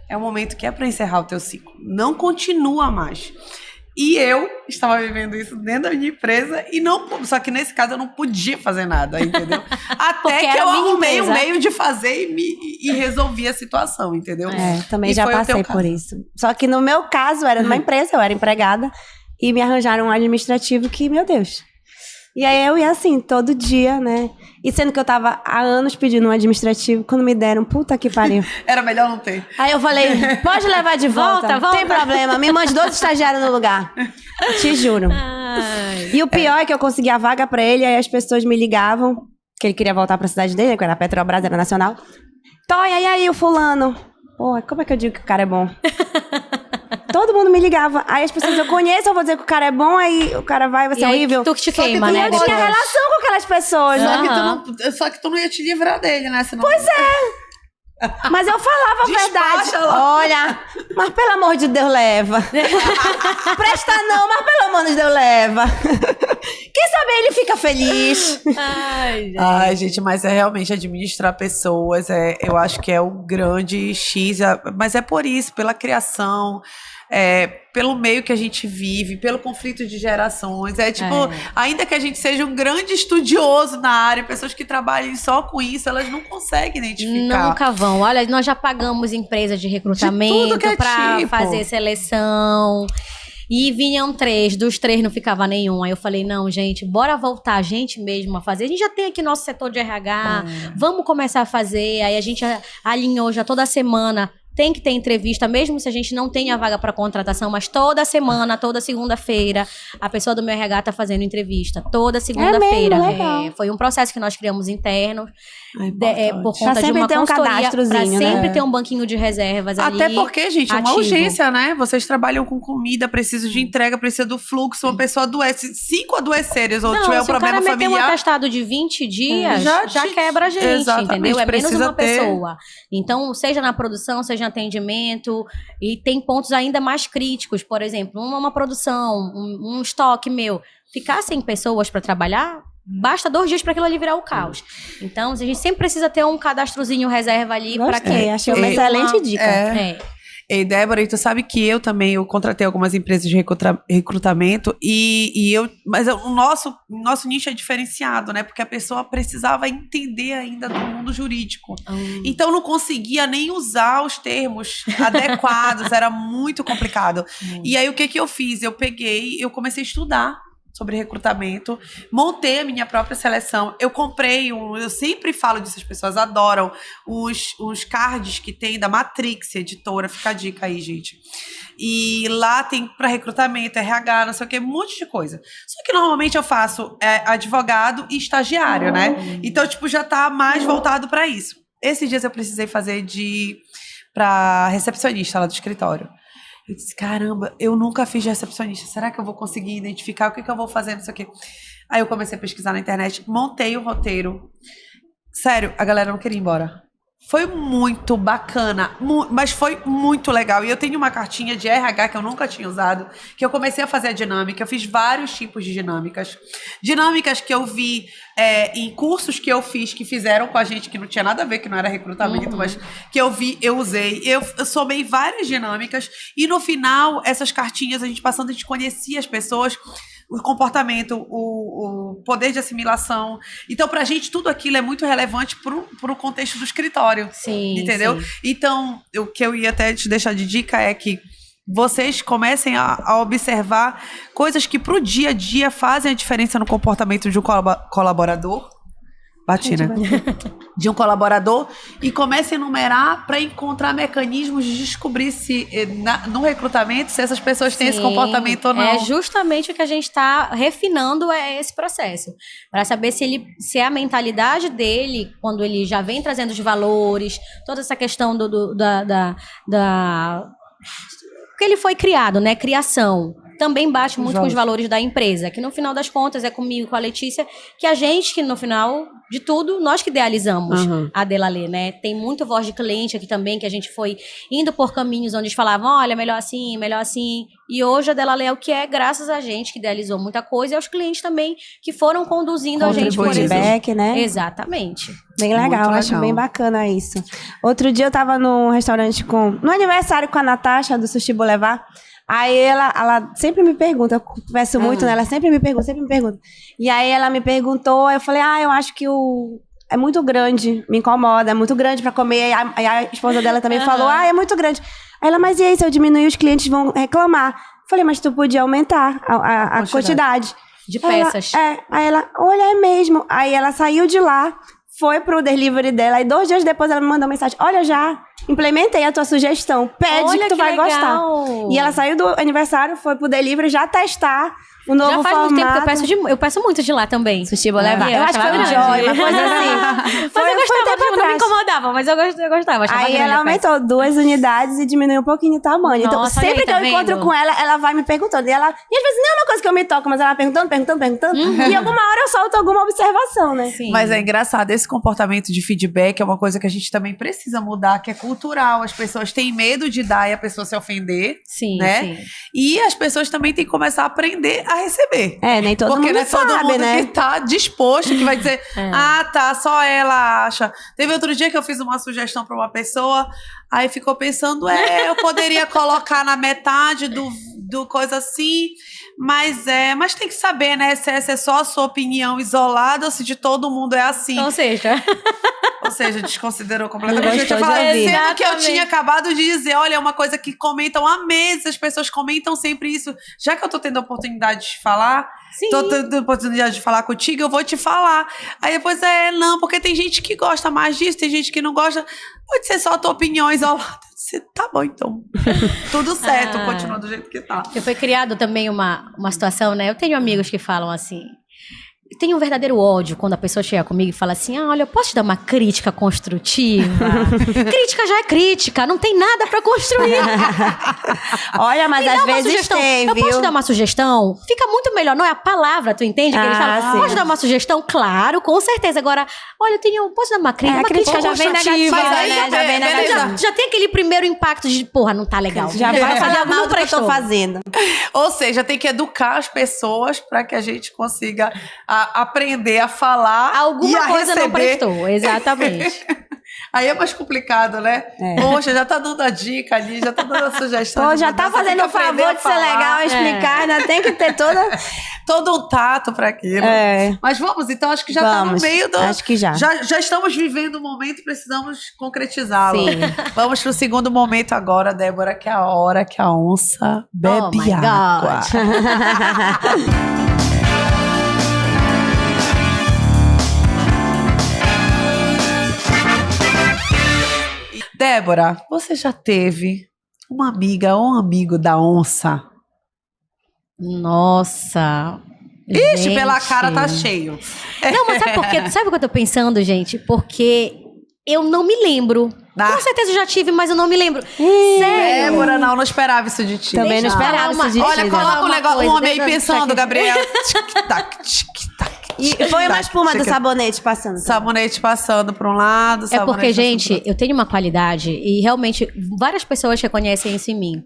é o momento que é para encerrar o teu ciclo. Não continua mais. E eu estava vivendo isso dentro da minha empresa e não, só que nesse caso eu não podia fazer nada, entendeu? Até que eu arrumei um meio de fazer e resolvi a situação, entendeu? Também E já foi o teu passei por caso. isso. Só que no meu caso, era numa empresa, eu era empregada, e me arranjaram um administrativo que, meu Deus. E aí eu ia assim, todo dia, né? E sendo que eu tava há anos pedindo um administrativo, quando me deram, puta que pariu. Era melhor não ter. Aí eu falei, pode levar de volta, Volta. tem problema, me mande 2 estagiários no lugar. Te juro. Ai. E o pior é que eu consegui a vaga pra ele, aí as pessoas me ligavam, que ele queria voltar pra cidade dele, que era Petrobras, era nacional. Toia, e aí o fulano? Pô, como é que eu digo que o cara é bom? Todo mundo me ligava. Aí as pessoas eu conheço, eu vou dizer que o cara é bom, aí o cara vai ser horrível. Tu que te Só que queima, tu né? não Eu tinha depois. relação com aquelas pessoas, né? Só que tu não ia te livrar dele, né? Senão... Pois é. Mas eu falava a verdade. Despacha lá. Olha, mas pelo amor de Deus, leva. Presta não, mas pelo amor de Deus, leva. Quem sabe ele fica feliz. Ai, gente. Ai, gente, mas é realmente administrar pessoas, eu acho que é o grande X, mas é por isso, pela criação, pelo meio que a gente vive, pelo conflito de gerações, ainda que a gente seja um grande estudioso na área, pessoas que trabalhem só com isso, elas não conseguem identificar. Nunca vão. Olha, nós já pagamos empresas de recrutamento tudo que é pra tipo. fazer seleção. E vinham 3, dos 3 não ficava nenhum. Aí eu falei, não, gente, bora voltar a gente mesmo a fazer. A gente já tem aqui nosso setor de RH, vamos começar a fazer. Aí a gente alinhou já toda semana. Tem que ter entrevista, mesmo se a gente não tem a vaga para contratação, mas toda semana, toda segunda-feira, a pessoa do meu RH tá fazendo entrevista. Toda segunda-feira. legal. Foi um processo que nós criamos interno, por Pra conta de sempre uma ter um consultoria, pra cadastrozinho, né? sempre ter um banquinho de reservas ali. Até porque, gente, é uma ativo. urgência, né? Vocês trabalham com comida, precisa de entrega, precisa do fluxo, uma pessoa adoece, 5 adoeceres ou Não, tiver um se o problema cara meter um familiar... atestado de 20 dias, Já já te- quebra a gente, Exatamente, entendeu? É menos precisa uma ter- pessoa. Então, seja na produção, seja em atendimento, e tem pontos ainda mais críticos, por exemplo, uma produção, um estoque meu, ficar sem pessoas para trabalhar, basta 2 dias para aquilo ali virar o caos. Então, a gente sempre precisa ter um cadastrozinho reserva ali para Gostei, que... achei uma excelente dica. Ei, Débora, e tu sabe que eu contratei algumas empresas de recrutamento mas o nosso nicho é diferenciado, né? Porque a pessoa precisava entender ainda do mundo jurídico. Então não conseguia nem usar os termos adequados, era muito complicado. E aí o que eu fiz? Eu comecei a estudar sobre recrutamento, montei a minha própria seleção, eu sempre falo disso, as pessoas adoram os cards que tem da Matrix editora, fica a dica aí, gente. E lá tem para recrutamento, RH, não sei o que, um monte de coisa. Só que normalmente eu faço advogado e estagiário, né? Então, já tá mais voltado para isso. Esses dias eu precisei fazer para recepcionista lá do escritório. Eu disse, caramba, eu nunca fiz de recepcionista. Será que eu vou conseguir identificar o que eu vou fazer, não sei o quê? Aí eu comecei a pesquisar na internet, montei o roteiro. Sério, a galera não queria ir embora. Foi muito bacana, mas foi muito legal. E eu tenho uma cartinha de RH que eu nunca tinha usado, que eu comecei a fazer a dinâmica. Eu fiz vários tipos de dinâmicas. Dinâmicas que eu vi em cursos que eu fiz, que fizeram com a gente, que não tinha nada a ver, que não era recrutamento, mas que eu vi, eu usei. Eu somei várias dinâmicas. E no final, essas cartinhas, a gente conhecia as pessoas, o comportamento, o poder de assimilação. Então, pra gente, tudo aquilo é muito relevante pro contexto do escritório. Sim, entendeu? sim. Então, o que eu ia até te deixar de dica é que vocês comecem a observar coisas que pro dia a dia fazem a diferença no comportamento de um colaborador. Batina. De um colaborador e comece a enumerar para encontrar mecanismos de descobrir se no recrutamento se essas pessoas têm esse comportamento ou não. É justamente o que a gente está refinando esse processo. Para saber se é a mentalidade dele, quando ele já vem trazendo os valores, toda essa questão porque ele foi criado, né? Criação. Também bate muito com os valores da empresa, que no final das contas é comigo, com a Letícia, que a gente, que no final de tudo, nós que idealizamos a Delalê, né? Tem muito voz de cliente aqui também, que a gente foi indo por caminhos onde eles falavam, olha, melhor assim, melhor assim. E hoje a Delalê é o que é, graças a gente que idealizou muita coisa e aos clientes também que foram conduzindo a gente por feedback, né? Exatamente. Bem legal, acho bem bacana isso. Outro dia eu tava num restaurante no aniversário com a Natasha, do Sushi Boulevard. Aí ela sempre me pergunta, eu peço muito, né? Ela sempre me pergunta. E aí ela me perguntou, eu falei, eu acho que é muito grande, me incomoda, é muito grande pra comer. Aí a esposa dela também falou, é muito grande. Aí ela, mas e aí, se eu diminuir, os clientes vão reclamar. Eu falei, mas tu podia aumentar a quantidade. De peças. Aí ela, olha, é mesmo. Aí ela saiu de lá, foi pro delivery dela, e 2 dias depois ela me mandou mensagem, olha, já implementei a tua sugestão, pede que tu vai gostar. E ela saiu do aniversário, foi pro delivery já testar o novo formato. Já faz muito tempo que eu peço muito de lá também. Sushi, vou levar. Eu acho que foi o Joy, uma coisa assim. Mas eu gostava, não me incomodava, mas eu gostava. Aí ela aumentou 2 unidades e diminuiu um pouquinho o tamanho. Então, sempre que eu encontro com ela, ela vai me perguntando. E às vezes não é uma coisa que eu me toco, mas ela vai perguntando. E alguma hora eu solto alguma observação, né? Sim. Mas é engraçado, esse comportamento de feedback é uma coisa que a gente também precisa mudar, que é cultural. As pessoas têm medo de dar e a pessoa se ofender. Sim, né? sim. E as pessoas também têm que começar a aprender a receber. Nem todo Porque mundo não é todo sabe, mundo né? que tá disposto, que vai dizer, tá, só ela acha. Teve outro dia que eu fiz uma sugestão pra uma pessoa, aí ficou pensando, eu poderia colocar na metade do coisa assim, mas tem que saber, né, se essa é só a sua opinião isolada ou se de todo mundo é assim. Ou seja, desconsiderou completamente. Sendo que eu tinha acabado de dizer, olha, é uma coisa que comentam há meses, as pessoas comentam sempre isso. Já que eu tô tendo a oportunidade de falar, tô tendo a oportunidade de falar contigo, eu vou te falar. Aí depois não, porque tem gente que gosta mais disso, tem gente que não gosta. Pode ser só a tua opinião isolada. Tá bom, então. Tudo certo, continua do jeito que tá. Foi criado também uma situação, né? Eu tenho amigos que falam assim... Tenho um verdadeiro ódio quando a pessoa chega comigo e fala assim, olha, eu posso te dar uma crítica construtiva? Crítica já é crítica, não tem nada pra construir. Olha, mas às vezes tem, viu? Eu posso te dar uma sugestão? Fica muito melhor, não é a palavra, tu entende? Que eles falam, posso dar uma sugestão? Claro, com certeza. Agora, olha, posso dar uma crítica? A crítica já vem negativa, né? Já vem negativa. Já tem aquele primeiro impacto de, porra, não tá legal. Já vai falar mal do que eu tô fazendo. Ou seja, tem que educar as pessoas pra que a gente consiga aprender a falar alguma e a coisa receber. Não prestou, exatamente. Aí é mais complicado, né? Poxa, já tá dando a dica ali, já tá dando a sugestão. Pô, já tá fazendo o favor de ser legal, explicar, ainda tem que ter todo um tato para aquilo. Mas vamos, então, acho que já tá no meio do... Acho que já. Já estamos vivendo um momento e precisamos concretizá-lo. Sim. Vamos pro segundo momento agora, Débora, que é a hora que a onça bebe água. Débora, você já teve uma amiga ou um amigo da onça? Nossa. Ixi, pela cara tá cheio. Não, mas sabe por quê? Sabe o que eu tô pensando, gente? Porque eu não me lembro. Com certeza eu já tive, mas eu não me lembro. Sério? Débora, não esperava isso de ti. Também não esperava isso de ti. Olha, coloca um negócio, um homem aí pensando, Gabriel. Tic-tac, tic-tac. E foi uma espuma do sabonete passando. Sabonete passando para um lado, sabonete. É porque, gente, eu tenho uma qualidade e realmente várias pessoas reconhecem isso em mim.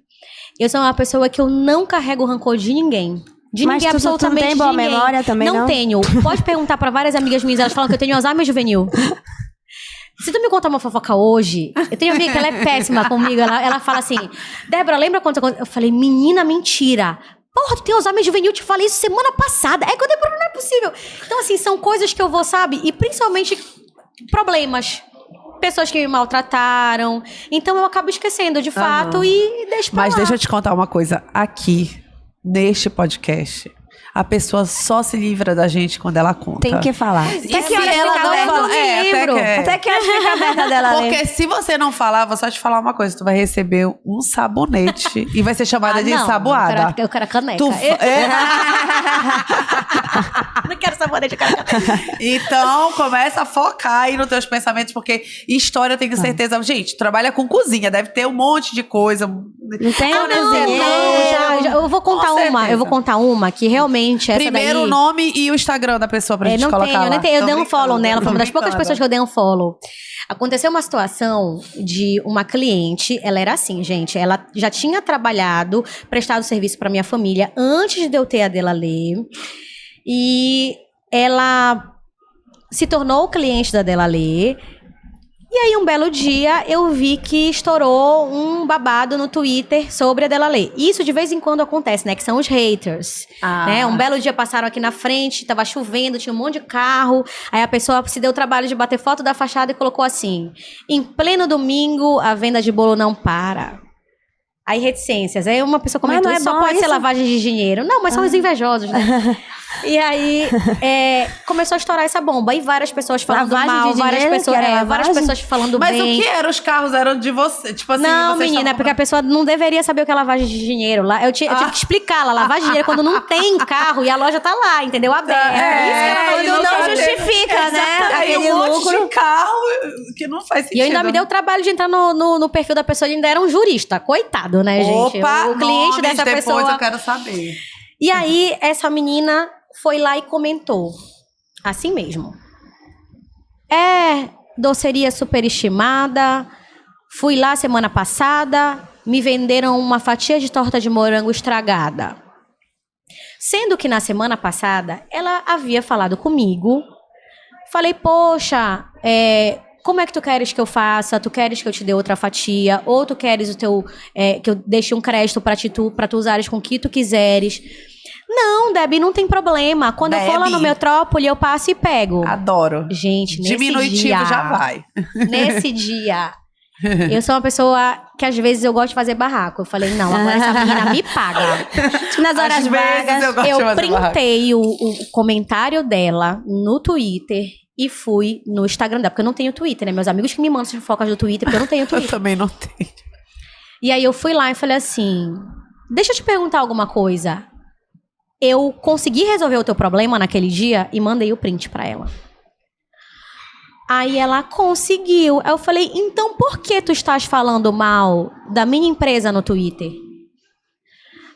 Eu sou uma pessoa que eu não carrego rancor de ninguém. De ninguém, absolutamente não tem boa memória também, não? Não tenho. Pode perguntar para várias amigas minhas, elas falam que eu tenho Alzheimer juvenil. Se tu me contar uma fofoca hoje, eu tenho uma amiga que ela é péssima comigo, ela fala assim, Débora, lembra quando eu falei, menina, mentira. Porra, tu tem Alzheimer juvenil, eu te falei isso semana passada. É que eu Débora, não é possível. Então, assim, são coisas que eu vou, sabe? E principalmente problemas. Pessoas que me maltrataram. Então, eu acabo esquecendo, de fato, e deixo pra lá. Mas deixa eu te contar uma coisa. Aqui, neste podcast, a pessoa só se livra da gente quando ela conta. Tem que falar. Até que hora ela não fala. Até que hora fica aberta dela. Porque se você não falar, vou só te falar uma coisa. Tu vai receber um sabonete e vai ser chamada de ensaboada. Eu quero a caneca. Não quero sabonete, eu quero a caneca. Então, começa a focar aí nos teus pensamentos, porque história, eu tenho certeza... Gente, trabalha com cozinha, deve ter um monte de coisa. Não tem eu vou contar uma. Eu vou contar uma que realmente essa primeiro o nome e o Instagram da pessoa pra gente colocar lá. Não tenho, eu dei um follow nela, foi uma das poucas pessoas que eu dei um follow. Aconteceu uma situação de uma cliente, ela era assim, gente, ela já tinha trabalhado, prestado serviço pra minha família antes de eu ter a Delalê, e ela se tornou cliente da Delalê, e E aí, um belo dia, eu vi que estourou um babado no Twitter sobre a Delalê. Isso de vez em quando acontece, né? Que são os haters. Né? Um belo dia passaram aqui na frente, tava chovendo, tinha um monte de carro. Aí a pessoa se deu o trabalho de bater foto da fachada e colocou assim: em pleno domingo, a venda de bolo não para. Aí, reticências. Aí uma pessoa comentou, isso só pode ser lavagem de dinheiro. Não, mas são os invejosos, né? E aí, começou a estourar essa bomba. E várias pessoas falando mal, várias pessoas falando Mas bem. o que era? Os carros eram de você? Tipo assim, não, vocês menina, estavam... porque a pessoa não deveria saber o que é lavagem de dinheiro. Eu tive que explicar lá, lavagem de dinheiro quando não tem carro e a loja tá lá, entendeu? Aberta. Quando não justifica, né? Aí um monte de carro que não faz sentido. E eu ainda me deu o trabalho de entrar no perfil da pessoa e ainda era um jurista. Coitado, né, gente? Opa, o cliente dessa depois pessoa... eu quero saber. E aí, essa menina foi lá e comentou. Assim mesmo. Doceria superestimada. Fui lá semana passada. Me venderam uma fatia de torta de morango estragada. Sendo que na semana passada, ela havia falado comigo. Falei, poxa, como é que tu queres que eu faça? Tu queres que eu te dê outra fatia? Ou tu queres que eu deixe um crédito pra tu usares com o que tu quiseres? Não, Debbie, não tem problema. Quando eu for lá no Metrópole, eu passo e pego. Adoro. Gente, nesse diminutivo dia, já vai. Nesse dia, eu sou uma pessoa que às vezes eu gosto de fazer barraco. Eu falei, não, agora essa menina me paga. Nas horas vagas, eu printei o comentário dela no Twitter e fui no Instagram dela, porque eu não tenho Twitter, né? Meus amigos que me mandam as fofocas do Twitter, porque eu não tenho Twitter. Eu também não tenho. E aí eu fui lá e falei assim, deixa eu te perguntar alguma coisa. Eu consegui resolver o teu problema naquele dia e mandei o print pra ela. Aí ela conseguiu. Aí eu falei, então por que tu estás falando mal da minha empresa no Twitter?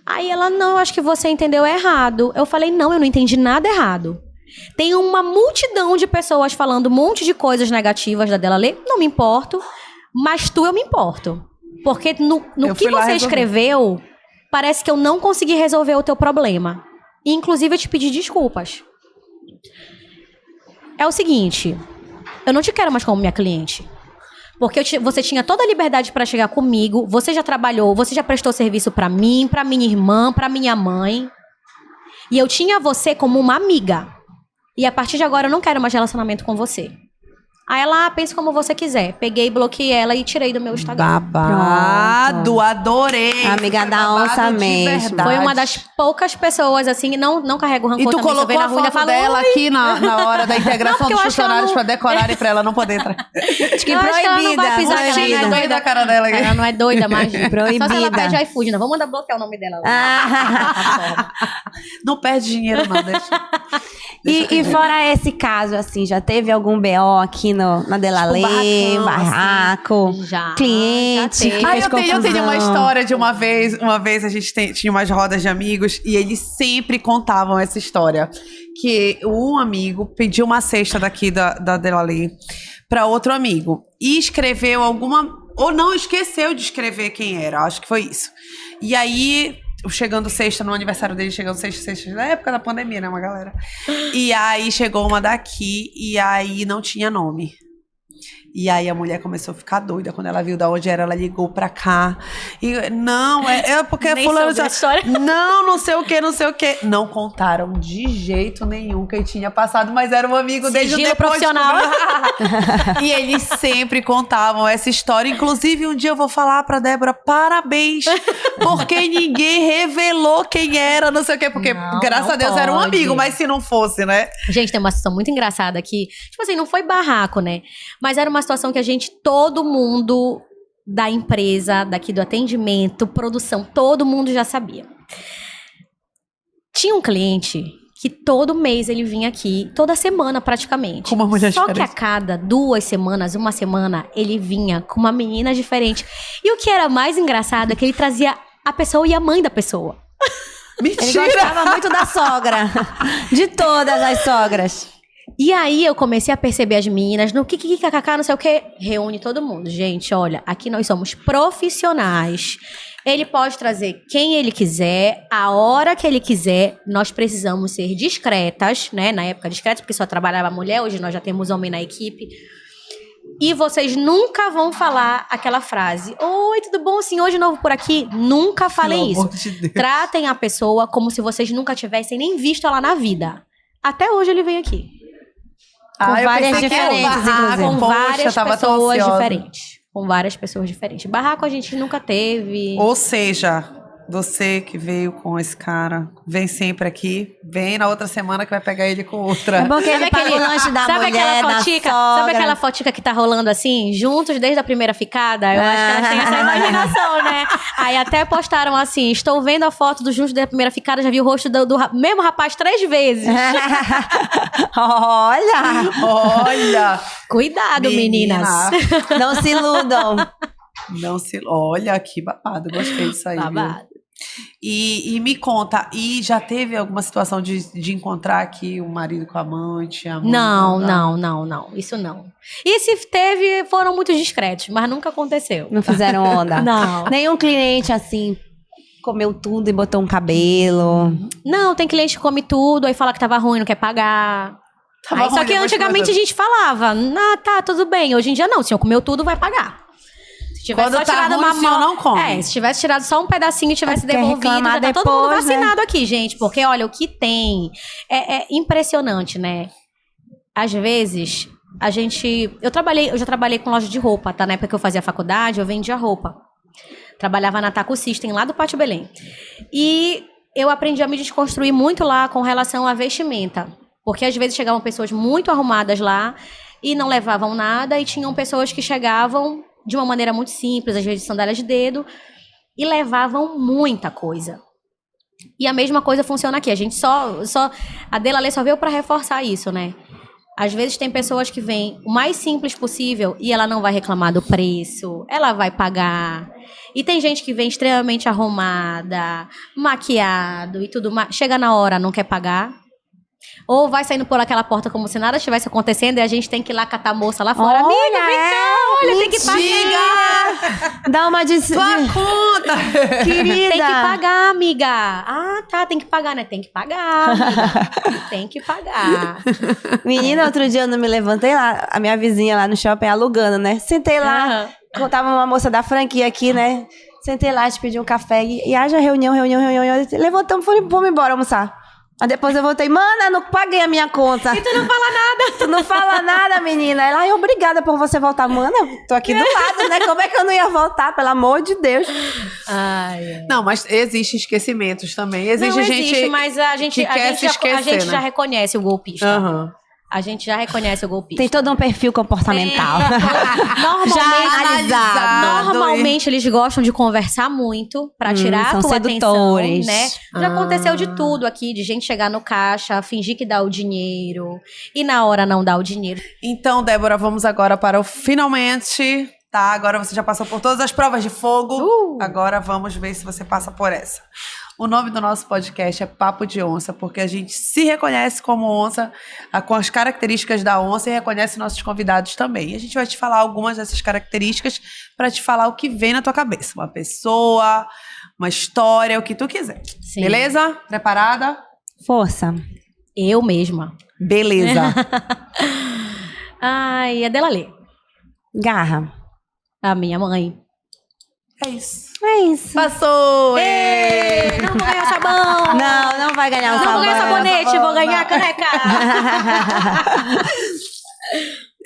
Aí ela, não, acho que você entendeu errado. Eu falei, não, eu não entendi nada errado. Tem uma multidão de pessoas falando um monte de coisas negativas da Delalê. Não me importo, mas eu me importo. Porque no que você escreveu, parece que eu não consegui resolver o teu problema. E, inclusive, eu te pedi desculpas. É o seguinte, eu não te quero mais como minha cliente. Porque você tinha toda a liberdade para chegar comigo, você já trabalhou, você já prestou serviço para mim, para minha irmã, para minha mãe. E eu tinha você como uma amiga. E a partir de agora eu não quero mais relacionamento com você. Aí ela, pensa como você quiser. Peguei, bloqueei ela e tirei do meu Instagram. Babado, adorei. Amiga da onça mesmo. Foi uma das poucas pessoas, assim, não carrego rancor. E tu também, colocou a foto dela aqui na hora da integração dos funcionários pra decorarem pra ela não poder entrar. Acho que eu proibida. Acho que ela não vai pisar, ela não é doida. Da cara dela aqui. Ela não é doida, mas proibida. Só se ela pede iFood, não. Vamos mandar bloquear o nome dela lá. Não perde dinheiro, não. E fora esse caso, assim, já teve algum BO aqui na Delalê, barraco, assim. Já, cliente já que fez confusão? Eu tenho uma história de uma vez a gente tinha umas rodas de amigos e eles sempre contavam essa história, que um amigo pediu uma cesta daqui da Delalê para outro amigo e escreveu ou não, esqueceu de escrever quem era, acho que foi isso. E aí, chegando sexta, no aniversário dele, chegando sexta, na época da pandemia, né, uma galera. E aí, chegou uma daqui, e aí não tinha nome. E aí, a mulher começou a ficar doida. Quando ela viu de onde era, ela ligou pra cá. E, não, porque fulano... Não sei o que. Não contaram de jeito nenhum quem tinha passado, mas era um amigo desde o depois. Profissional. E eles sempre contavam essa história. Inclusive, um dia eu vou falar pra Débora, parabéns, porque ninguém revelou quem era, não sei o quê. Porque, graças a Deus, era um amigo, mas se não fosse, né? Gente, tem uma situação muito engraçada aqui. Tipo assim, não foi barraco, né? Mas era uma situação que todo mundo da empresa, daqui do atendimento, produção, todo mundo já sabia. Tinha um cliente que todo mês ele vinha aqui, toda semana praticamente. Com uma mulher Só diferente. que a cada 2 semanas, uma semana, ele vinha com uma menina diferente. E o que era mais engraçado é que ele trazia a pessoa e a mãe da pessoa. Mentira! Ele gostava muito da sogra. De todas as sogras. E aí eu comecei a perceber as meninas no kkkkk, não sei o que. Reúne todo mundo. Gente, olha, aqui nós somos profissionais. Ele pode trazer quem ele quiser, a hora que ele quiser. Nós precisamos ser discretas, né? Na época discretas, porque só trabalhava mulher. Hoje nós já temos homem na equipe. E vocês nunca vão falar aquela frase: oi, tudo bom? Sim, hoje novo por aqui. Nunca falem isso. Tratem a pessoa como se vocês nunca tivessem nem visto ela na vida. Até hoje ele veio aqui. Com várias diferentes, inclusive. Com várias pessoas diferentes. Com várias pessoas diferentes. Barraco a gente nunca teve. Ou seja, você que veio com esse cara, vem sempre aqui, vem na outra semana que vai pegar ele com outra. É porque ele paga o lanche da mulher, da sogra. Sabe aquela fotica que tá rolando assim, juntos desde a primeira ficada? Eu acho que elas têm essa imaginação, né? Aí até postaram assim, estou vendo a foto do juntos desde a primeira ficada, já vi o rosto do mesmo rapaz 3 vezes. Olha! Cuidado, meninas. Não se iludam. Olha, que babado. Gostei disso aí. Babado. Viu? E me conta, e já teve alguma situação de encontrar aqui o marido com a amante? A mãe, Não. Isso não. E se teve, foram muito discretos, mas nunca aconteceu. Não fizeram onda? Não. Nenhum cliente assim comeu tudo e botou um cabelo? Não, tem cliente que come tudo, aí fala que tava ruim, não quer pagar. Só que antigamente a gente falava, tá, tudo bem. Hoje em dia não, o senhor comeu tudo, vai pagar. Se tivesse só tirado uma mão, não come. se tivesse tirado só um pedacinho e tivesse devolvido, já tá todo mundo vacinado aqui, gente. Porque, olha, o que tem é impressionante, né? Às vezes, eu já trabalhei com loja de roupa, tá? Na época que eu fazia faculdade, eu vendia roupa. Trabalhava na Taco System, lá do Pátio Belém. E eu aprendi a me desconstruir muito lá com relação à vestimenta. Porque às vezes chegavam pessoas muito arrumadas lá e não levavam nada, e tinham pessoas que chegavam de uma maneira muito simples, às vezes de sandália de dedo, e levavam muita coisa. E a mesma coisa funciona aqui. A gente a Delalê só veio para reforçar isso, né? Às vezes tem pessoas que vêm o mais simples possível e ela não vai reclamar do preço, ela vai pagar. E tem gente que vem extremamente arrumada, maquiado e tudo mais. Chega na hora, não quer pagar. Ou vai saindo por aquela porta como se nada estivesse acontecendo e a gente tem que ir lá catar a moça lá fora. Amiga, vem cá, olha, tem que pagar. Dá uma Sua conta! Querida. Tem que pagar, amiga. Ah, tá, tem que pagar, né? Tem que pagar, amiga. Tem que pagar. Menina, outro dia eu não me levantei lá, a minha vizinha lá no shopping alugando, né? Sentei lá, tava uma moça da franquia aqui, né? Sentei lá, te pedi um café e haja reunião. Levantamos, fomos embora almoçar. Aí depois eu voltei, mana, não paguei a minha conta. E tu não fala nada. Tu não fala nada, menina. Ela, ai, obrigada por você voltar. Mana, tô aqui do lado, né? Como é que eu não ia voltar? Pelo amor de Deus. Não, mas existem esquecimentos também. Existe, mas a gente né? já reconhece o golpista. Aham. A gente já reconhece o golpista. Tem todo um perfil comportamental. Normalmente eles gostam de conversar muito pra tirar a tua atenção, né? Já aconteceu de tudo aqui, de gente chegar no caixa, fingir que dá o dinheiro e na hora não dá o dinheiro. Então, Débora, vamos agora para o finalmente. Tá, agora você já passou por todas as provas de fogo. Agora vamos ver se você passa por essa. O nome do nosso podcast é Papo de Onça, porque a gente se reconhece como onça, com as características da onça, e reconhece nossos convidados também. E a gente vai te falar algumas dessas características para te falar o que vem na tua cabeça. Uma pessoa, uma história, o que tu quiser. Sim. Beleza? Preparada? Força. Eu mesma. Beleza. Ai, a Delalê. Garra. A minha mãe. É isso. É isso. Passou! Não vou ganhar sabão! Não vai ganhar o sabão. Não vou ganhar sabonete, vou ganhar caneca!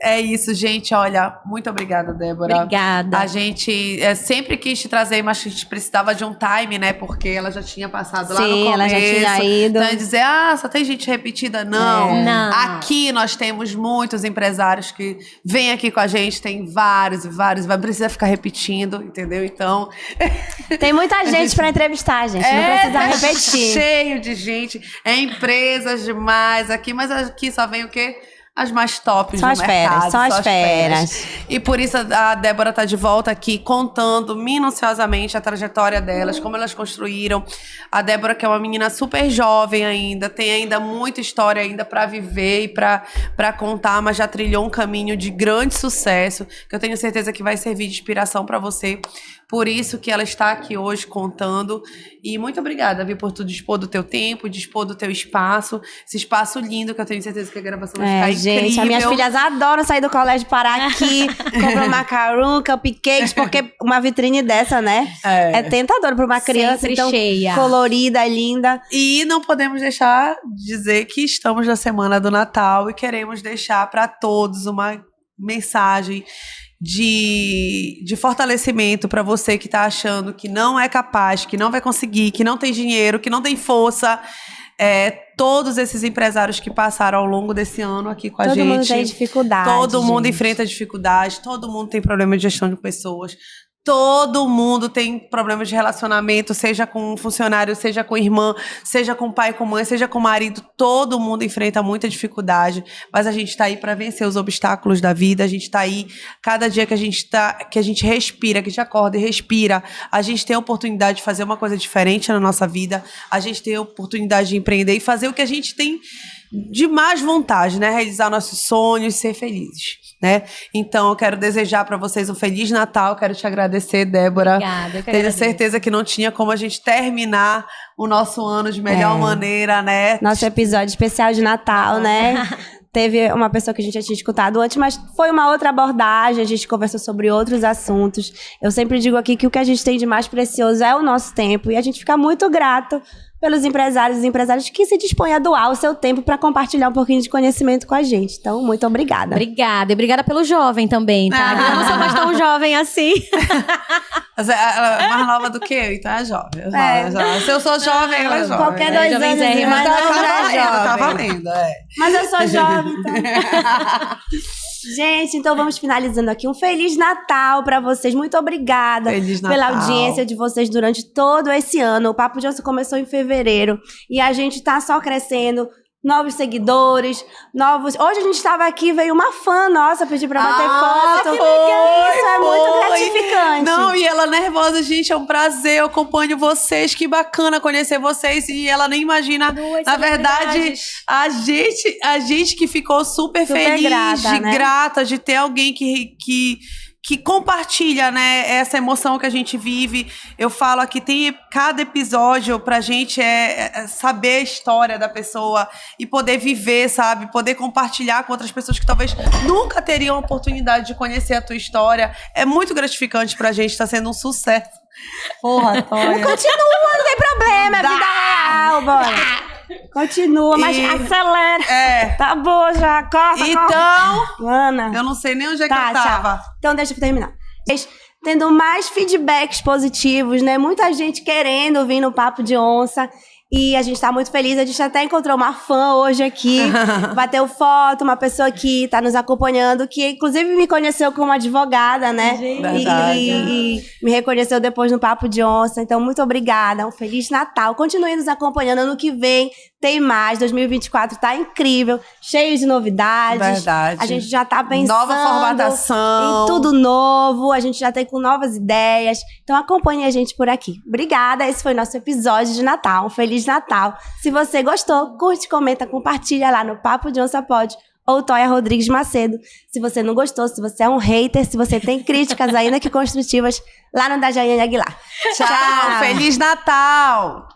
É isso, gente. Olha, muito obrigada, Débora. Obrigada. A gente sempre quis te trazer, mas a gente precisava de um time, né? Porque ela já tinha passado lá no começo. Sim, ela já tinha ido. Então, dizer, só tem gente repetida. Não. Não. Aqui nós temos muitos empresários que vêm aqui com a gente. Tem vários e vários. Não precisa ficar repetindo, entendeu? Então... Tem muita gente pra entrevistar, gente. Não precisa repetir. Cheio de gente. É empresas demais aqui. Mas aqui só vem o quê? As mais tops do mercado. Só as feras. E por isso a Débora tá de volta aqui contando minuciosamente a trajetória delas, como elas construíram. A Débora, que é uma menina super jovem ainda, tem ainda muita história ainda para viver e para contar, mas já trilhou um caminho de grande sucesso, que eu tenho certeza que vai servir de inspiração para você. Por isso que ela está aqui hoje contando. E muito obrigada, por tu dispor do teu tempo, dispor do teu espaço. Esse espaço lindo que eu tenho certeza que a gravação vai ficar gente. As minhas filhas adoram sair do colégio, parar aqui, comprar macaron, cupcakes, porque uma vitrine dessa, né? É tentador para uma criança Sempre então cheia. colorida, linda. E não podemos deixar de dizer que estamos na semana do Natal e queremos deixar para todos uma mensagem de fortalecimento para você que tá achando que não é capaz, que não vai conseguir, que não tem dinheiro, que não tem força. Todos esses empresários que passaram ao longo desse ano aqui com a gente. Todo mundo tem dificuldade. Todo mundo enfrenta dificuldade, todo mundo tem problema de gestão de pessoas. Todo mundo tem problemas de relacionamento, seja com um funcionário, seja com irmã, seja com pai, com mãe, seja com marido. Todo mundo enfrenta muita dificuldade, mas a gente está aí para vencer os obstáculos da vida. A gente está aí, cada dia que a gente respira, que a gente acorda e respira, a gente tem a oportunidade de fazer uma coisa diferente na nossa vida. A gente tem a oportunidade de empreender e fazer o que a gente tem de mais vontade, né? Realizar nossos sonhos, ser felizes. Né? Então, eu quero desejar para vocês um Feliz Natal. Quero te agradecer, Débora. Obrigada. Tenho certeza que não tinha como a gente terminar o nosso ano de melhor maneira, né? Nosso episódio especial de Natal, né? Teve uma pessoa que a gente já tinha escutado antes, mas foi uma outra abordagem, a gente conversou sobre outros assuntos. Eu sempre digo aqui que o que a gente tem de mais precioso é o nosso tempo, e a gente fica muito grato pelos empresários e empresárias que se dispõem a doar o seu tempo para compartilhar um pouquinho de conhecimento com a gente. Então, muito obrigada. Obrigada. E obrigada pelo jovem também, tá? Eu não sou mais tão jovem assim. Ela é mais nova do que eu, então é jovem. Se eu sou jovem, ela é jovem. Qualquer 2 anos jovem, mais nova já é jovem. Tá valendo, Mas eu sou jovem, então. Gente, então vamos finalizando aqui. Um Feliz Natal pra vocês. Muito obrigada pela audiência de vocês durante todo esse ano. O Papo de Onça começou em fevereiro e a gente tá só crescendo. Novos seguidores, novos... Hoje a gente estava aqui, veio uma fã nossa pedir pra bater foto. Isso é muito gratificante. Não, e ela nervosa, gente, é um prazer, eu acompanho vocês, que bacana conhecer vocês, e ela nem imagina, na verdade, a gente que ficou super feliz, grata, né? grata de ter alguém que compartilha, né, essa emoção que a gente vive. Eu falo aqui, cada episódio pra gente é saber a história da pessoa e poder viver, sabe? Poder compartilhar com outras pessoas que talvez nunca teriam a oportunidade de conhecer a tua história. É muito gratificante pra gente, tá sendo um sucesso. Porra, Tóia. Continua, não tem problema, é vida real, bora. Continua, mas acelera. Tá bom já, corta. Então, Ana, eu não sei nem onde é que eu tava. Então deixa eu terminar. Tendo mais feedbacks positivos, né? Muita gente querendo vir no Papo de Onça. E a gente tá muito feliz, a gente até encontrou uma fã hoje aqui, bateu foto, uma pessoa que tá nos acompanhando, que inclusive me conheceu como advogada, né? E me reconheceu depois no Papo de Onça. Então, muito obrigada, um Feliz Natal. Continue nos acompanhando, ano que vem tem mais, 2024 tá incrível, cheio de novidades. Verdade. A gente já tá pensando nova formatação, em tudo novo, a gente já tem com novas ideias. Então acompanhe a gente por aqui. Obrigada, esse foi nosso episódio de Natal. Um Feliz Natal. Se você gostou, curte, comenta, compartilha lá no Papo de Onça Pod ou Tóia Rodrigues Macedo. Se você não gostou, se você é um hater, se você tem críticas ainda que construtivas, lá no da Jaiane Aguilar. Tchau, Feliz Natal!